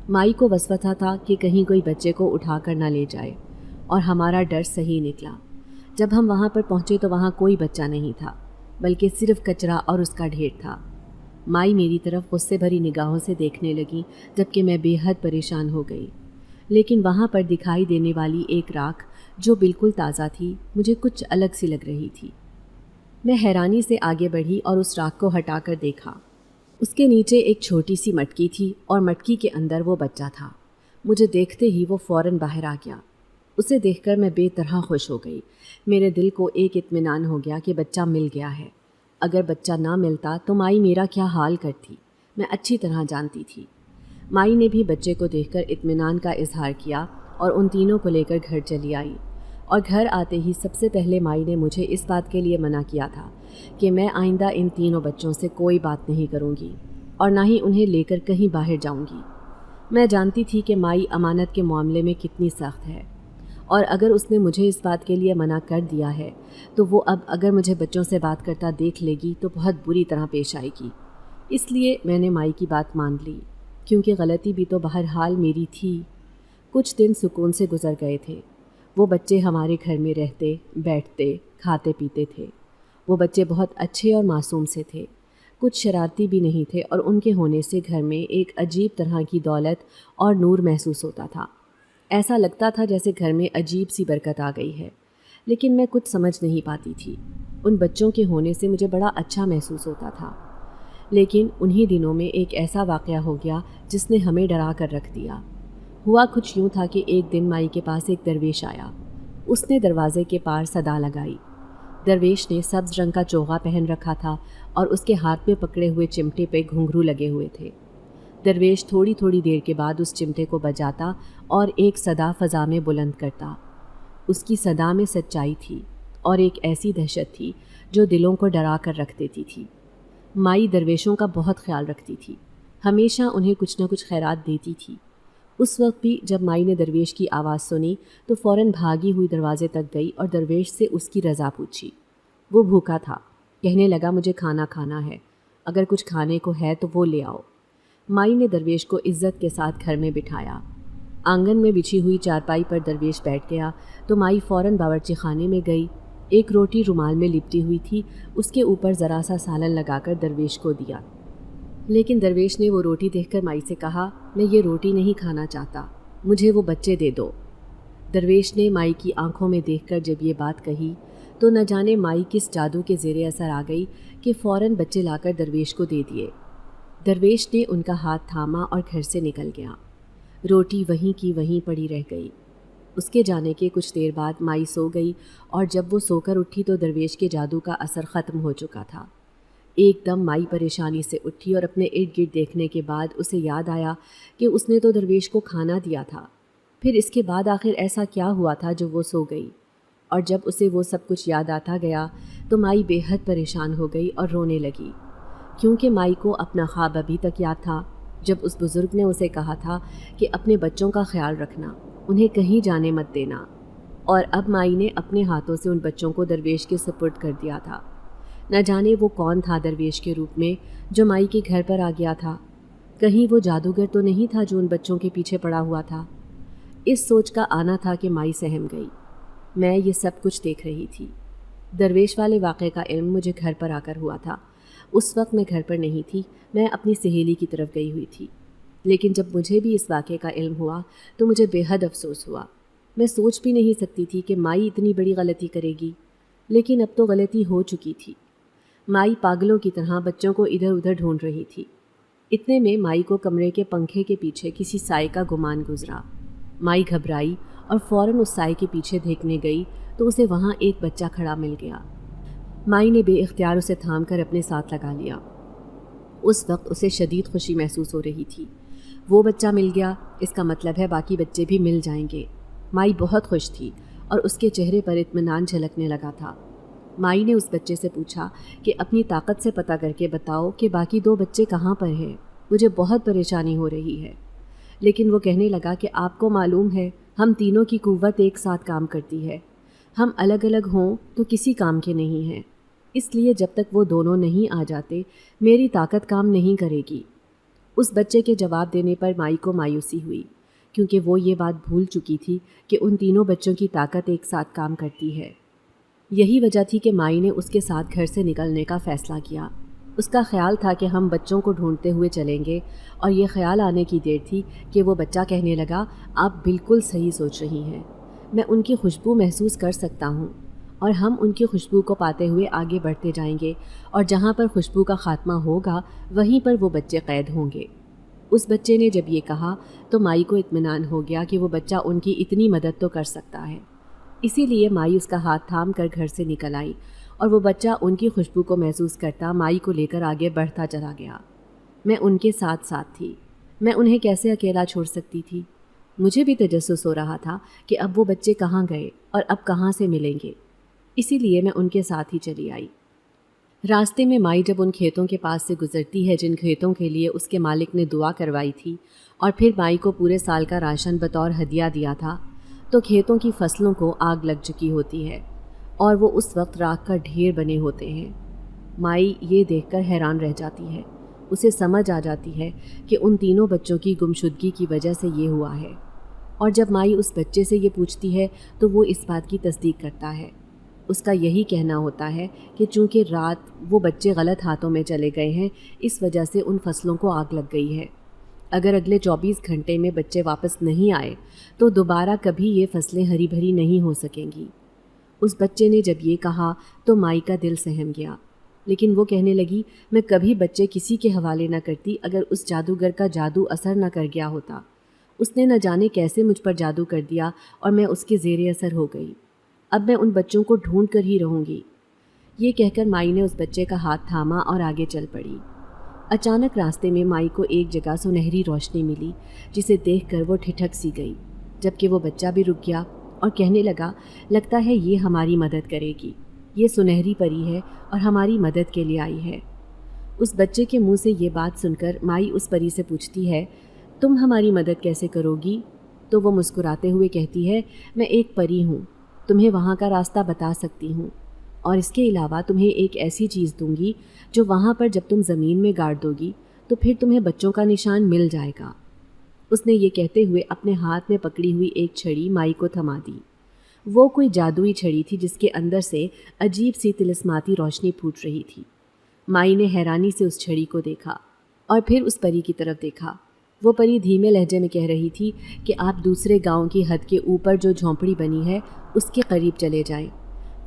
S2: مائی کو وسوسہ تھا کہ کہیں کوئی بچے کو اٹھا کر نہ لے جائے، اور ہمارا ڈر صحیح نکلا۔ جب ہم وہاں پر پہنچے تو وہاں کوئی بچہ نہیں تھا، بلکہ صرف کچرا اور اس کا ڈھیر تھا۔ مائی میری طرف غصے بھری نگاہوں سے دیکھنے لگی، جبکہ میں بے حد پریشان ہو گئی۔ لیکن وہاں پر دکھائی دینے والی ایک راکھ جو بالکل تازہ تھی مجھے کچھ الگ سی لگ رہی تھی۔ میں حیرانی سے آگے بڑھی اور اس راکھ کو ہٹا کر دیکھا۔ اس کے نیچے ایک چھوٹی سی مٹکی تھی اور مٹکی کے اندر وہ بچہ تھا۔ مجھے دیکھتے ہی وہ فوراً باہر آ گیا۔ اسے دیکھ کر میں بے طرح خوش ہو گئی۔ میرے دل کو ایک اطمینان ہو گیا کہ بچہ مل گیا ہے۔ اگر بچہ نہ ملتا تو مائی میرا کیا حال کرتی، میں اچھی طرح جانتی تھی۔ مائی نے بھی بچے کو دیکھ کر اطمینان کا اظہار کیا اور ان تینوں کو لے کر گھر چلی آئی، اور گھر آتے ہی سب سے پہلے مائی نے مجھے اس بات کے لیے منع کیا تھا کہ میں آئندہ ان تینوں بچوں سے کوئی بات نہیں کروں گی اور نہ ہی انہیں لے کر کہیں باہر جاؤں گی۔ میں جانتی تھی کہ مائی امانت کے معاملے میں کتنی سخت ہے، اور اگر اس نے مجھے اس بات کے لیے منع کر دیا ہے تو وہ اب اگر مجھے بچوں سے بات کرتا دیکھ لے گی تو بہت بری طرح پیش آئے گی۔ اس لیے میں نے مائی کی بات مان لی، کیونکہ غلطی بھی تو بہرحال میری تھی۔ کچھ دن سکون سے گزر گئے تھے۔ وہ بچے ہمارے گھر میں رہتے، بیٹھتے، کھاتے پیتے تھے۔ وہ بچے بہت اچھے اور معصوم سے تھے، کچھ شرارتی بھی نہیں تھے، اور ان کے ہونے سے گھر میں ایک عجیب طرح کی دولت اور نور محسوس ہوتا تھا۔ ایسا لگتا تھا جیسے گھر میں عجیب سی برکت آ گئی ہے، لیکن میں کچھ سمجھ نہیں پاتی تھی۔ ان بچوں کے ہونے سے مجھے بڑا اچھا محسوس ہوتا تھا، لیکن انہی دنوں میں ایک ایسا واقعہ ہو گیا جس نے ہمیں ڈرا کر رکھ دیا۔ ہوا کچھ یوں تھا کہ ایک دن مائی کے پاس ایک درویش آیا۔ اس نے دروازے کے پار صدا لگائی۔ درویش نے سبز رنگ کا چوغا پہن رکھا تھا اور اس کے ہاتھ میں پکڑے ہوئے چمٹے پہ گھنگرو لگے ہوئے تھے۔ درویش تھوڑی تھوڑی دیر کے بعد اس چمٹے کو بجاتا اور ایک صدا فضا میں بلند کرتا۔ اس کی صدا میں سچائی تھی اور ایک ایسی دہشت تھی جو دلوں کو ڈرا کر رکھ دیتی تھی۔ مائی درویشوں کا بہت خیال رکھتی تھی، ہمیشہ انہیں کچھ نہ کچھ خیرات دیتی تھی۔ اس وقت بھی جب مائی نے درویش کی آواز سنی تو فوراً بھاگی ہوئی دروازے تک گئی اور درویش سے اس کی رضا پوچھی۔ وہ بھوکا تھا، کہنے لگا مجھے کھانا کھانا ہے، اگر کچھ کھانے کو ہے تو وہ لے آؤ۔ مائی نے درویش کو عزت کے ساتھ گھر میں بٹھایا۔ آنگن میں بچھی ہوئی چارپائی پر درویش بیٹھ گیا تو مائی فوراً باورچی خانے میں گئی۔ ایک روٹی رومال میں لپٹی ہوئی تھی، اس کے اوپر ذرا سا سالن لگا کر درویش کو دیا، لیکن درویش نے وہ روٹی دیکھ کر مائی سے کہا میں یہ روٹی نہیں کھانا چاہتا، مجھے وہ بچے دے دو۔ درویش نے مائی کی آنکھوں میں دیکھ کر جب یہ بات کہی تو نہ جانے مائی کس جادو کے زیر اثر آ گئی کہ فوراً بچے لا کر درویش کو دے دیے۔ درویش نے ان کا ہاتھ تھاما اور گھر سے نکل گیا۔ روٹی وہیں کی وہیں پڑی رہ گئی۔ اس کے جانے کے کچھ دیر بعد مائی سو گئی اور جب وہ سو کر اٹھی تو درویش کے جادو کا اثر ختم ہو چکا تھا۔ ایک دم مائی پریشانی سے اٹھی اور اپنے ارد گرد دیکھنے کے بعد اسے یاد آیا کہ اس نے تو درویش کو کھانا دیا تھا، پھر اس کے بعد آخر ایسا کیا ہوا تھا جو وہ سو گئی؟ اور جب اسے وہ سب کچھ یاد آتا گیا تو مائی بے حد پریشان ہو گئی اور رونے لگی، کیونکہ مائی کو اپنا خواب ابھی تک یاد تھا جب اس بزرگ نے اسے کہا تھا کہ اپنے بچوں کا خیال رکھنا، انہیں کہیں جانے مت دینا، اور اب مائی نے اپنے ہاتھوں سے ان بچوں کو درویش کے سپرد کر دیا تھا۔ نہ جانے وہ کون تھا درویش کے روپ میں جو مائی کے گھر پر آ گیا تھا، کہیں وہ جادوگر تو نہیں تھا جو ان بچوں کے پیچھے پڑا ہوا تھا۔ اس سوچ کا آنا تھا کہ مائی سہم گئی۔ میں یہ سب کچھ دیکھ رہی تھی۔ درویش والے واقعے کا علم مجھے گھر پر آ کر ہوا تھا۔ اس وقت میں گھر پر نہیں تھی، میں اپنی سہیلی کی طرف گئی ہوئی تھی، لیکن جب مجھے بھی اس واقعے کا علم ہوا تو مجھے بے حد افسوس ہوا۔ میں سوچ بھی نہیں سکتی تھی کہ مائی اتنی بڑی غلطی کرے گی، لیکن اب تو غلطی ہو چکی تھی۔ مائی پاگلوں کی طرح بچوں کو ادھر ادھر ڈھونڈ رہی تھی۔ اتنے میں مائی کو کمرے کے پنکھے کے پیچھے کسی سائے کا گمان گزرا۔ مائی گھبرائی اور فوراً اس سائے کے پیچھے دیکھنے گئی تو اسے وہاں ایک بچہ کھڑا مل گیا۔ مائی نے بے اختیار اسے تھام کر اپنے ساتھ لگا لیا۔ اس وقت اسے شدید خوشی محسوس ہو رہی تھی۔ وہ بچہ مل گیا، اس کا مطلب ہے باقی بچے بھی مل جائیں گے۔ مائی بہت خوش تھی اور اس کے چہرے پر اطمینان جھلکنے لگا تھا۔ مائی نے اس بچے سے پوچھا کہ اپنی طاقت سے پتہ کر کے بتاؤ کہ باقی 2 بچے کہاں پر ہیں، مجھے بہت پریشانی ہو رہی ہے۔ لیکن وہ کہنے لگا کہ آپ کو معلوم ہے ہم تینوں کی قوت ایک ساتھ کام کرتی ہے، ہم الگ الگ ہوں تو کسی کام کے نہیں ہیں، اس لیے جب تک وہ دونوں نہیں آ جاتے میری طاقت کام نہیں کرے گی۔ اس بچے کے جواب دینے پر مائی کو مایوسی ہوئی، کیونکہ وہ یہ بات بھول چکی تھی کہ ان تینوں بچوں کی طاقت ایک ساتھ کام کرتی ہے۔ یہی وجہ تھی کہ مائی نے اس کے ساتھ گھر سے نکلنے کا فیصلہ کیا۔ اس کا خیال تھا کہ ہم بچوں کو ڈھونڈتے ہوئے چلیں گے، اور یہ خیال آنے کی دیر تھی کہ وہ بچہ کہنے لگا آپ بالکل صحیح سوچ رہی ہیں، میں ان کی خوشبو محسوس کر سکتا ہوں، اور ہم ان کی خوشبو کو پاتے ہوئے آگے بڑھتے جائیں گے، اور جہاں پر خوشبو کا خاتمہ ہوگا وہیں پر وہ بچے قید ہوں گے۔ اس بچے نے جب یہ کہا تو مائی کو اطمینان ہو گیا کہ وہ بچہ ان کی اتنی مدد تو کر سکتا ہے۔ اسی لیے مائی اس کا ہاتھ تھام کر گھر سے نکل آئی، اور وہ بچہ ان کی خوشبو کو محسوس کرتا مائی کو لے کر آگے بڑھتا چلا گیا۔ میں ان کے ساتھ ساتھ تھی، میں انہیں کیسے اکیلا چھوڑ سکتی تھی؟ مجھے بھی تجسس ہو رہا تھا کہ اب وہ بچے کہاں گئے اور اب کہاں سے ملیں گے، اسی لیے میں ان کے ساتھ ہی چلی آئی۔ راستے میں مائی جب ان کھیتوں کے پاس سے گزرتی ہے جن کھیتوں کے لیے اس کے مالک نے دعا کروائی تھی اور پھر مائی کو پورے سال کا راشن بطور ہدیہ دیا تھا، تو کھیتوں کی فصلوں کو آگ لگ چکی ہوتی ہے اور وہ اس وقت راکھ کا ڈھیر بنے ہوتے ہیں۔ مائی یہ دیکھ کر حیران رہ جاتی ہے، اسے سمجھ آ جاتی ہے کہ ان تینوں بچوں کی گمشدگی کی وجہ سے یہ ہوا ہے، اور جب مائی اس بچے سے یہ پوچھتی ہے تو وہ اس بات کی تصدیق کرتا ہے۔ اس کا یہی کہنا ہوتا ہے کہ چونکہ رات وہ بچے غلط ہاتھوں میں چلے گئے ہیں، اس وجہ سے ان فصلوں کو آگ لگ گئی ہے۔ اگر اگلے 24 گھنٹے میں بچے واپس نہیں آئے تو دوبارہ کبھی یہ فصلیں ہری بھری نہیں ہو سکیں گی۔ اس بچے نے جب یہ کہا تو مائی کا دل سہم گیا، لیکن وہ کہنے لگی میں کبھی بچے کسی کے حوالے نہ کرتی اگر اس جادوگر کا جادو اثر نہ کر گیا ہوتا۔ اس نے نہ جانے کیسے مجھ پر جادو کر دیا اور میں اس کے زیر اثر ہو گئی۔ اب میں ان بچوں کو ڈھونڈ کر ہی رہوں گی۔ یہ کہہ کر مائی نے اس بچے کا ہاتھ تھاما اور آگے چل پڑی۔ اچانک راستے میں مائی کو ایک جگہ سنہری روشنی ملی، جسے دیکھ کر وہ ٹھٹک سی گئی، جبکہ وہ بچہ بھی رک گیا اور کہنے لگا، لگتا ہے یہ ہماری مدد کرے گی، یہ سنہری پری ہے اور ہماری مدد کے لیے آئی ہے۔ اس بچے کے منہ سے یہ بات سن کر مائی اس پری سے پوچھتی ہے، تم ہماری مدد کیسے کرو گی؟ تو وہ مسکراتے ہوئے کہتی ہے، میں ایک پری ہوں، تمہیں وہاں کا راستہ بتا سکتی ہوں، اور اس کے علاوہ تمہیں ایک ایسی چیز دوں گی جو وہاں پر جب تم زمین میں گاڑ دو گی تو پھر تمہیں بچوں کا نشان مل جائے گا۔ اس نے یہ کہتے ہوئے اپنے ہاتھ میں پکڑی ہوئی ایک چھڑی مائی کو تھما دی۔ وہ کوئی جادوئی چھڑی تھی جس کے اندر سے عجیب سی طلسماتی روشنی پھوٹ رہی تھی۔ مائی نے حیرانی سے اس چھڑی کو دیکھا اور پھر اس پری کی طرف دیکھا۔ وہ پری دھیمے لہجے میں کہہ رہی تھی کہ آپ دوسرے گاؤں کی حد کے اوپر جو جھونپڑی بنی ہے اس کے قریب چلے جائیں۔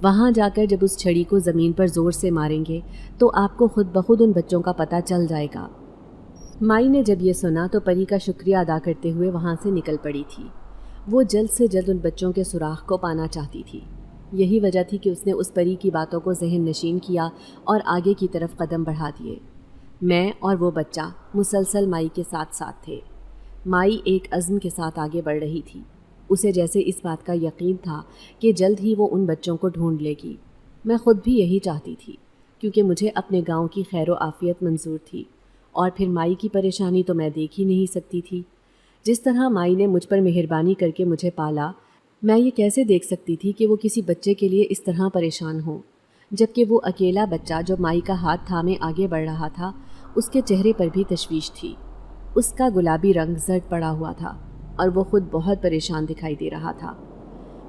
S2: وہاں جا کر جب اس چھڑی کو زمین پر زور سے ماریں گے تو آپ کو خود بخود ان بچوں کا پتہ چل جائے گا۔ مائی نے جب یہ سنا تو پری کا شکریہ ادا کرتے ہوئے وہاں سے نکل پڑی تھی۔ وہ جلد سے جلد ان بچوں کے سراغ کو پانا چاہتی تھی۔ یہی وجہ تھی کہ اس نے اس پری کی باتوں کو ذہن نشین کیا اور آگے کی طرف قدم بڑھا دیے۔ میں اور وہ بچہ مسلسل مائی کے ساتھ ساتھ تھے۔ مائی ایک عزم کے ساتھ آگے بڑھ رہی تھی۔ اسے جیسے اس بات کا یقین تھا کہ جلد ہی وہ ان بچوں کو ڈھونڈ لے گی۔ میں خود بھی یہی چاہتی تھی، کیونکہ مجھے اپنے گاؤں کی خیر و عافیت منظور تھی، اور پھر مائی کی پریشانی تو میں دیکھ ہی نہیں سکتی تھی۔ جس طرح مائی نے مجھ پر مہربانی کر کے مجھے پالا، میں یہ کیسے دیکھ سکتی تھی کہ وہ کسی بچے کے لیے اس طرح پریشان ہو، جبکہ وہ اکیلا بچہ جو مائی کا ہاتھ تھامے آگے بڑھ رہا تھا، اس کے چہرے پر بھی تشویش تھی۔ اس کا گلابی رنگ زرد پڑا ہوا تھا اور وہ خود بہت پریشان دکھائی دے رہا تھا۔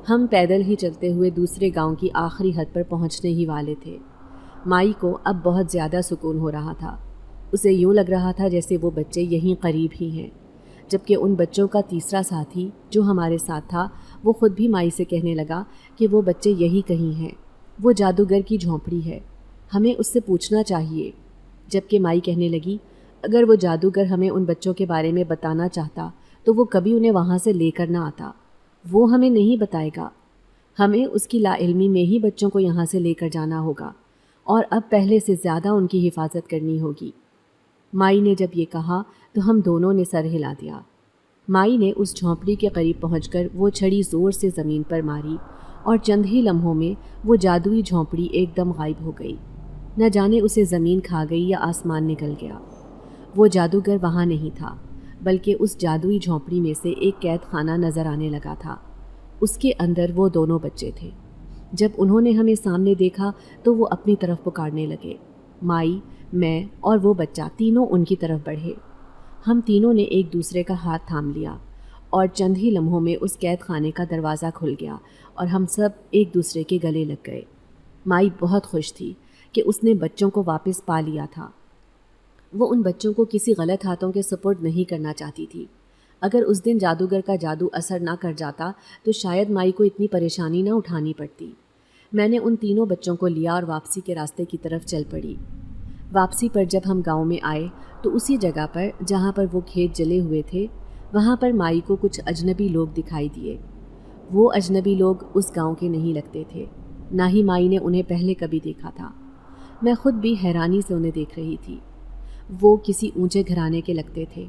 S2: ہم پیدل ہی چلتے ہوئے دوسرے گاؤں کی آخری حد پر پہنچنے ہی والے تھے۔ مائی کو اب بہت زیادہ سکون ہو رہا تھا۔ اسے یوں لگ رہا تھا جیسے وہ بچے یہیں قریب ہی ہیں، جبکہ ان بچوں کا تیسرا ساتھی جو ہمارے ساتھ تھا وہ خود بھی مائی سے کہنے لگا کہ وہ بچے یہی کہیں ہیں، وہ جادوگر کی جھونپڑی ہے، ہمیں اس سے پوچھنا چاہیے۔ جبکہ مائی کہنے لگی، اگر وہ جادوگر ہمیں ان بچوں کے بارے میں بتانا چاہتا تو وہ کبھی انہیں وہاں سے لے کر نہ آتا، وہ ہمیں نہیں بتائے گا، ہمیں اس کی لا علمی میں ہی بچوں کو یہاں سے لے کر جانا ہوگا، اور اب پہلے سے زیادہ ان کی حفاظت کرنی ہوگی۔ مائی نے جب یہ کہا تو ہم دونوں نے سر ہلا دیا۔ مائی نے اس جھونپڑی کے قریب پہنچ کر وہ چھڑی زور سے زمین پر ماری اور چند ہی لمحوں میں وہ جادوئی جھونپڑی ایک دم غائب ہو گئی۔ نہ جانے اسے زمین کھا گئی یا آسمان نکل گیا۔ وہ جادوگر وہاں نہیں تھا، بلکہ اس جادوئی جھونپڑی میں سے ایک قید خانہ نظر آنے لگا تھا۔ اس کے اندر وہ دونوں بچے تھے۔ جب انہوں نے ہمیں سامنے دیکھا تو وہ اپنی طرف پکارنے لگے۔ مائی، میں اور وہ بچہ تینوں ان کی طرف بڑھے۔ ہم تینوں نے ایک دوسرے کا ہاتھ تھام لیا اور چند ہی لمحوں میں اس قید خانے کا دروازہ کھل گیا اور ہم سب ایک دوسرے کے گلے لگ گئے۔ مائی بہت خوش تھی کہ اس نے بچوں کو واپس پا لیا تھا۔ وہ ان بچوں کو کسی غلط ہاتھوں کے سپرد نہیں کرنا چاہتی تھی۔ اگر اس دن جادوگر کا جادو اثر نہ کر جاتا تو شاید مائی کو اتنی پریشانی نہ اٹھانی پڑتی۔ میں نے ان تینوں بچوں کو لیا اور واپسی کے راستے کی طرف چل پڑی۔ واپسی پر جب ہم گاؤں میں آئے تو اسی جگہ پر جہاں پر وہ کھیت جلے ہوئے تھے، وہاں پر مائی کو کچھ اجنبی لوگ دکھائی دیے۔ وہ اجنبی لوگ اس گاؤں کے نہیں لگتے تھے، نہ ہی مائی نے انہیں پہلے کبھی دیکھا تھا۔ میں خود بھی حیرانی سے انہیں دیکھ رہی تھی۔ وہ کسی اونچے گھرانے کے لگتے تھے۔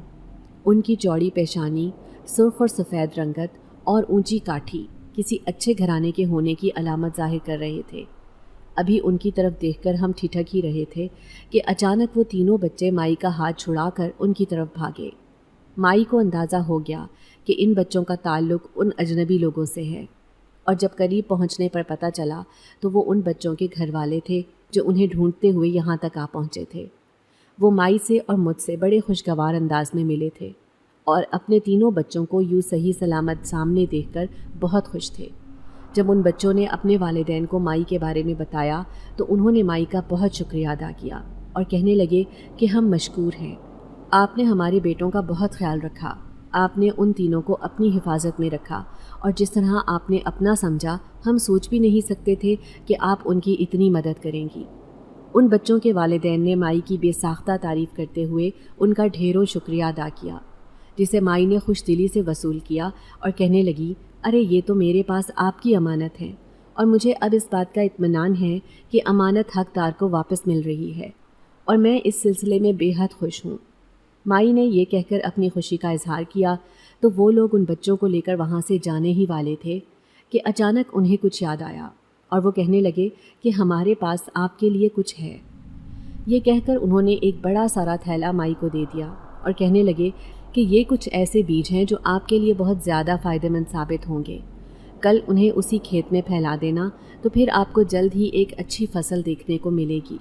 S2: ان کی چوڑی پیشانی، سرخ اور سفید رنگت اور اونچی کاٹھی کسی اچھے گھرانے کے ہونے کی علامت ظاہر کر رہے تھے۔ ابھی ان کی طرف دیکھ کر ہم ٹھٹک ہی رہے تھے کہ اچانک وہ تینوں بچے مائی کا ہاتھ چھڑا کر ان کی طرف بھاگے۔ مائی کو اندازہ ہو گیا کہ ان بچوں کا تعلق ان اجنبی لوگوں سے ہے، اور جب قریب پہنچنے پر پتہ چلا تو وہ ان بچوں کے گھر والے تھے جو انہیں ڈھونڈتے ہوئے یہاں تک آ پہنچے تھے۔ وہ مائی سے اور مجھ سے بڑے خوشگوار انداز میں ملے تھے اور اپنے تینوں بچوں کو یوں صحیح سلامت سامنے دیکھ کر بہت خوش تھے۔ جب ان بچوں نے اپنے والدین کو مائی کے بارے میں بتایا تو انہوں نے مائی کا بہت شکریہ ادا کیا اور کہنے لگے کہ ہم مشکور ہیں، آپ نے ہمارے بیٹوں کا بہت خیال رکھا، آپ نے ان تینوں کو اپنی حفاظت میں رکھا، اور جس طرح آپ نے اپنا سمجھا ہم سوچ بھی نہیں سکتے تھے کہ آپ ان کی اتنی مدد کریں گی۔ ان بچوں کے والدین نے مائی کی بے ساختہ تعریف کرتے ہوئے ان کا ڈھیروں شکریہ ادا کیا، جسے مائی نے خوش دلی سے وصول کیا اور کہنے لگی، ارے یہ تو میرے پاس آپ کی امانت ہے اور مجھے اب اس بات کا اطمینان ہے کہ امانت حقدار کو واپس مل رہی ہے، اور میں اس سلسلے میں بے حد خوش ہوں۔ مائی نے یہ کہہ کر اپنی خوشی کا اظہار کیا تو وہ لوگ ان بچوں کو لے کر وہاں سے جانے ہی والے تھے کہ اچانک انہیں کچھ یاد آیا، اور وہ کہنے لگے کہ ہمارے پاس آپ کے لیے کچھ ہے۔ یہ کہہ کر انہوں نے ایک بڑا سارا تھیلا مائی کو دے دیا اور کہنے لگے کہ یہ کچھ ایسے بیج ہیں جو آپ کے لیے بہت زیادہ فائدہ مند ثابت ہوں گے۔ کل انہیں اسی کھیت میں پھیلا دینا تو پھر آپ کو جلد ہی ایک اچھی فصل دیکھنے کو ملے گی۔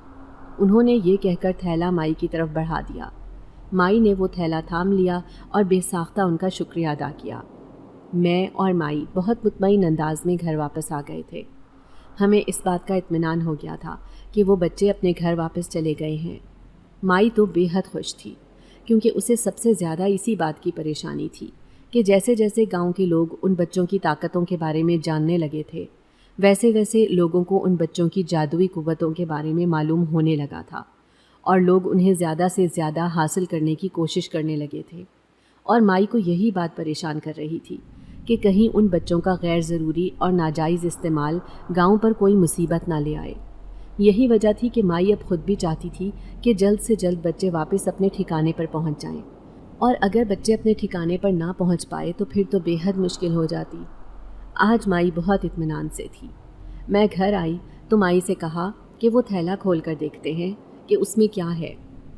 S2: انہوں نے یہ کہہ کر تھیلا مائی کی طرف بڑھا دیا۔ مائی نے وہ تھیلا تھام لیا اور بے ساختہ ان کا شکریہ ادا کیا۔ میں اور مائی بہت مطمئن انداز میں گھر واپس آ گئے تھے۔ ہمیں اس بات کا اطمینان ہو گیا تھا کہ وہ بچے اپنے گھر واپس چلے گئے ہیں۔ مائی تو بے حد خوش تھی، کیونکہ اسے سب سے زیادہ اسی بات کی پریشانی تھی کہ جیسے جیسے گاؤں کے لوگ ان بچوں کی طاقتوں کے بارے میں جاننے لگے تھے، ویسے ویسے لوگوں کو ان بچوں کی جادوئی قوتوں کے بارے میں معلوم ہونے لگا تھا، اور لوگ انہیں زیادہ سے زیادہ حاصل کرنے کی کوشش کرنے لگے تھے۔ اور مائی کو یہی بات پریشان کر رہی تھی کہ کہیں ان بچوں کا غیر ضروری اور ناجائز استعمال گاؤں پر کوئی مصیبت نہ لے آئے۔ یہی وجہ تھی کہ مائی اب خود بھی چاہتی تھی کہ جلد سے جلد بچے واپس اپنے ٹھکانے پر پہنچ جائیں، اور اگر بچے اپنے ٹھکانے پر نہ پہنچ پائے تو پھر تو بے حد مشکل ہو جاتی۔ آج مائی بہت اطمینان سے تھی۔ میں گھر آئی تو مائی سے کہا کہ وہ تھیلا کھول کر دیکھتے ہیں کہ اس میں کیا ہے،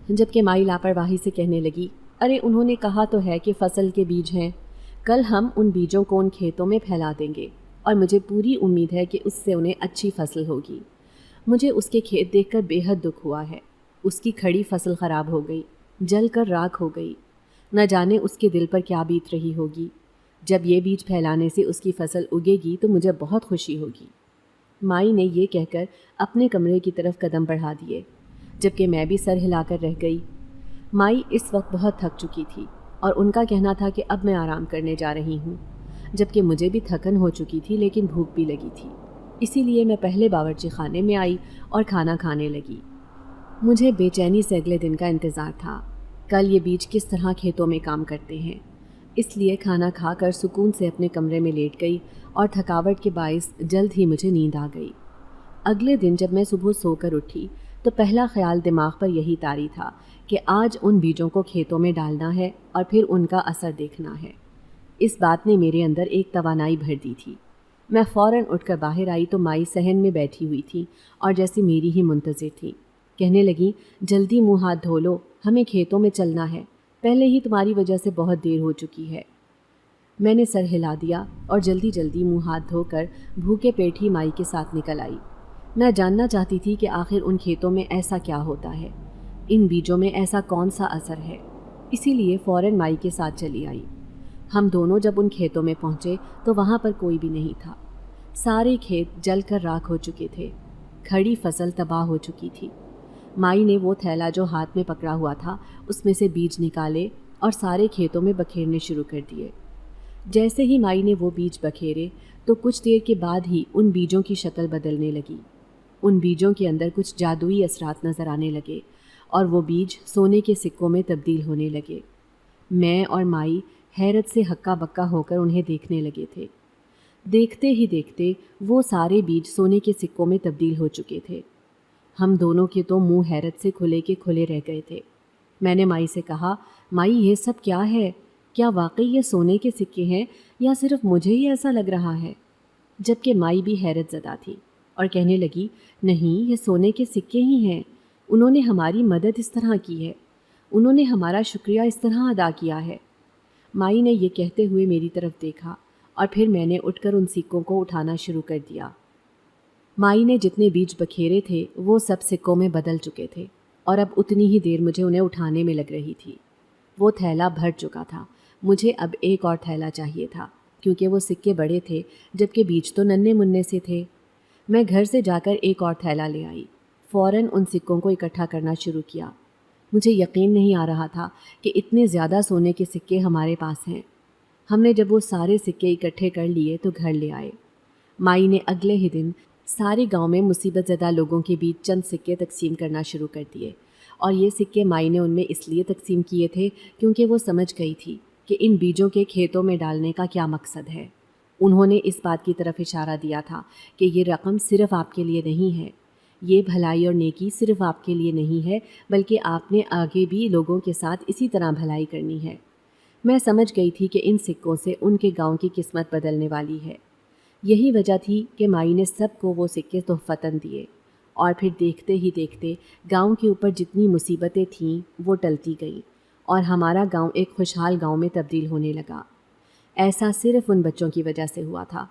S2: جبکہ مائی لاپرواہی سے کہنے لگی، ارے انہوں نے کہا تو ہے کہ فصل کے بیج ہیں، کل ہم ان بیجوں کو ان کھیتوں میں پھیلا دیں گے، اور مجھے پوری امید ہے کہ اس سے انہیں اچھی فصل ہوگی۔ مجھے اس کے کھیت دیکھ کر بے حد دکھ ہوا ہے۔ اس کی کھڑی فصل خراب ہو گئی، جل کر راکھ ہو گئی۔ نہ جانے اس کے دل پر کیا بیت رہی ہوگی۔ جب یہ بیج پھیلانے سے اس کی فصل اگے گی تو مجھے بہت خوشی ہوگی۔ مائی نے یہ کہہ کر اپنے کمرے کی طرف قدم بڑھا دیے، جبکہ میں بھی سر ہلا کر رہ گئی۔ مائی اس وقت بہت تھک چکی تھی، اور ان کا کہنا تھا کہ اب میں آرام کرنے جا رہی ہوں، جبکہ مجھے بھی تھکن ہو چکی تھی لیکن بھوک بھی لگی تھی۔ اسی لیے میں پہلے باورچی خانے میں آئی اور کھانا کھانے لگی۔ مجھے بے چینی سے اگلے دن کا انتظار تھا۔ کل یہ بیج کس طرح کھیتوں میں کام کرتے ہیں، اس لیے کھانا کھا کر سکون سے اپنے کمرے میں لیٹ گئی، اور تھکاوٹ کے باعث جلد ہی مجھے نیند آ گئی۔ اگلے دن جب میں صبح سو کر اٹھی تو پہلا خیال دماغ پر یہی طاری تھا کہ آج ان بیجوں کو کھیتوں میں ڈالنا ہے اور پھر ان کا اثر دیکھنا ہے۔ اس بات نے میرے اندر ایک توانائی بھر دی تھی۔ میں فوراً اٹھ کر باہر آئی تو مائی صحن میں بیٹھی ہوئی تھی اور جیسے میری ہی منتظر تھی۔ کہنے لگی، جلدی منہ ہاتھ دھو لو، ہمیں کھیتوں میں چلنا ہے، پہلے ہی تمہاری وجہ سے بہت دیر ہو چکی ہے۔ میں نے سر ہلا دیا اور جلدی جلدی منہ ہاتھ دھو کر بھوکے پیٹ ہی مائی کے ساتھ نکل آئی۔ میں جاننا چاہتی تھی کہ آخر ان کھیتوں میں ایسا کیا ہوتا ہے، ان بیجوں میں ایسا کون سا اثر ہے، اسی لیے فوراً مائی کے ساتھ چلی آئی۔ ہم دونوں جب ان کھیتوں میں پہنچے تو وہاں پر کوئی بھی نہیں تھا۔ سارے کھیت جل کر راکھ ہو چکے تھے، کھڑی فصل تباہ ہو چکی تھی۔ مائی نے وہ تھیلا جو ہاتھ میں پکڑا ہوا تھا اس میں سے بیج نکالے اور سارے کھیتوں میں بکھیرنے شروع کر دیے۔ جیسے ہی مائی نے وہ بیج بکھیرے تو کچھ دیر کے بعد ہی ان بیجوں کی شکل بدلنے لگی۔ ان بیجوں کے اندر کچھ جادوئی اثرات نظر آنے لگے اور وہ بیج سونے کے سکوں میں تبدیل ہونے لگے۔ میں اور مائی حیرت سے ہکا بکا ہو کر انہیں دیکھنے لگے تھے۔ دیکھتے ہی دیکھتے وہ سارے بیج سونے کے سکوں میں تبدیل ہو چکے تھے۔ ہم دونوں کے تو منہ حیرت سے کھلے کے کھلے رہ گئے تھے۔ میں نے مائی سے کہا، مائی یہ سب کیا ہے؟ کیا واقعی یہ سونے کے سکے ہیں یا صرف مجھے ہی ایسا لگ رہا ہے؟ جبکہ مائی بھی حیرت زدہ تھی اور کہنے لگی، نہیں، یہ سونے کے سکے ہی ہیں، انہوں نے ہماری مدد اس طرح کی ہے، انہوں نے ہمارا شکریہ اس طرح ادا کیا ہے۔ مائی نے یہ کہتے ہوئے میری طرف دیکھا اور پھر میں نے اٹھ کر ان سکوں کو اٹھانا شروع کر دیا۔ مائی نے جتنے بیج بکھیرے تھے وہ سب سکوں میں بدل چکے تھے، اور اب اتنی ہی دیر مجھے انہیں اٹھانے میں لگ رہی تھی۔ وہ تھیلا بھر چکا تھا، مجھے اب ایک اور تھیلا چاہیے تھا، کیونکہ وہ سکے بڑے تھے جبکہ بیج تو ننھے منھے سے تھے۔ میں گھر سے جا کر ایک اور تھیلا لے آئی، فوراً ان سکوں کو اکٹھا کرنا شروع کیا۔ مجھے یقین نہیں آ رہا تھا کہ اتنے زیادہ سونے کے سکے ہمارے پاس ہیں۔ ہم نے جب وہ سارے سکے اکٹھے کر لیے تو گھر لے آئے۔ مائی نے اگلے ہی دن سارے گاؤں میں مصیبت زدہ لوگوں کے بیچ چند سکے تقسیم کرنا شروع کر دیے، اور یہ سکے مائی نے ان میں اس لیے تقسیم کیے تھے کیونکہ وہ سمجھ گئی تھی کہ ان بیجوں کے کھیتوں میں ڈالنے کا کیا مقصد ہے۔ انہوں نے اس بات کی طرف اشارہ دیا تھا کہ یہ رقم صرف آپ کے لیے نہیں ہے، یہ بھلائی اور نیکی صرف آپ کے لیے نہیں ہے، بلکہ آپ نے آگے بھی لوگوں کے ساتھ اسی طرح بھلائی کرنی ہے۔ میں سمجھ گئی تھی کہ ان سکوں سے ان کے گاؤں کی قسمت بدلنے والی ہے۔ یہی وجہ تھی کہ مائی نے سب کو وہ سکے تحفتاً دیے، اور پھر دیکھتے ہی دیکھتے گاؤں کے اوپر جتنی مصیبتیں تھیں وہ ٹلتی گئیں، اور ہمارا گاؤں ایک خوشحال گاؤں میں تبدیل ہونے لگا۔ ایسا صرف ان بچوں کی وجہ سے ہوا تھا۔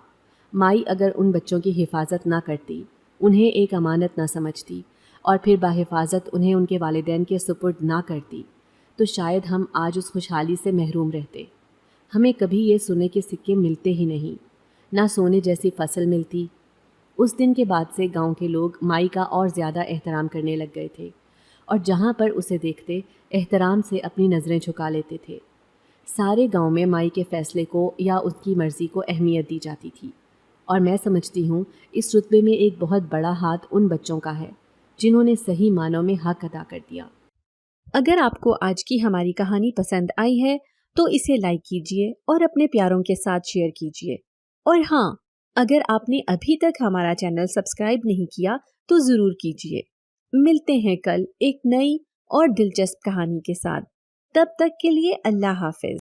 S2: مائی اگر ان بچوں کی حفاظت نہ کرتی، انہیں ایک امانت نہ سمجھتی، اور پھر باحفاظت انہیں ان کے والدین کے سپرد نہ کرتی، تو شاید ہم آج اس خوشحالی سے محروم رہتے۔ ہمیں کبھی یہ سونے کے سکے ملتے ہی نہیں، نہ سونے جیسی فصل ملتی۔ اس دن کے بعد سے گاؤں کے لوگ مائی کا اور زیادہ احترام کرنے لگ گئے تھے، اور جہاں پر اسے دیکھتے احترام سے اپنی نظریں جھکا لیتے تھے۔ سارے گاؤں میں مائی کے فیصلے کو یا اس کی مرضی کو اہمیت دی جاتی تھی، اور میں سمجھتی ہوں اس رتبے میں ایک بہت بڑا ہاتھ ان بچوں کا ہے جنہوں نے صحیح معنوں میں حق ادا کر دیا۔
S1: اگر آپ کو آج کی ہماری کہانی پسند آئی ہے تو اسے لائک کیجیے اور اپنے پیاروں کے ساتھ شیئر کیجیے، اور ہاں، اگر آپ نے ابھی تک ہمارا چینل سبسکرائب نہیں کیا تو ضرور کیجیے۔ ملتے ہیں کل ایک نئی اور دلچسپ کہانی کے ساتھ، تب تک کے لیے اللہ حافظ۔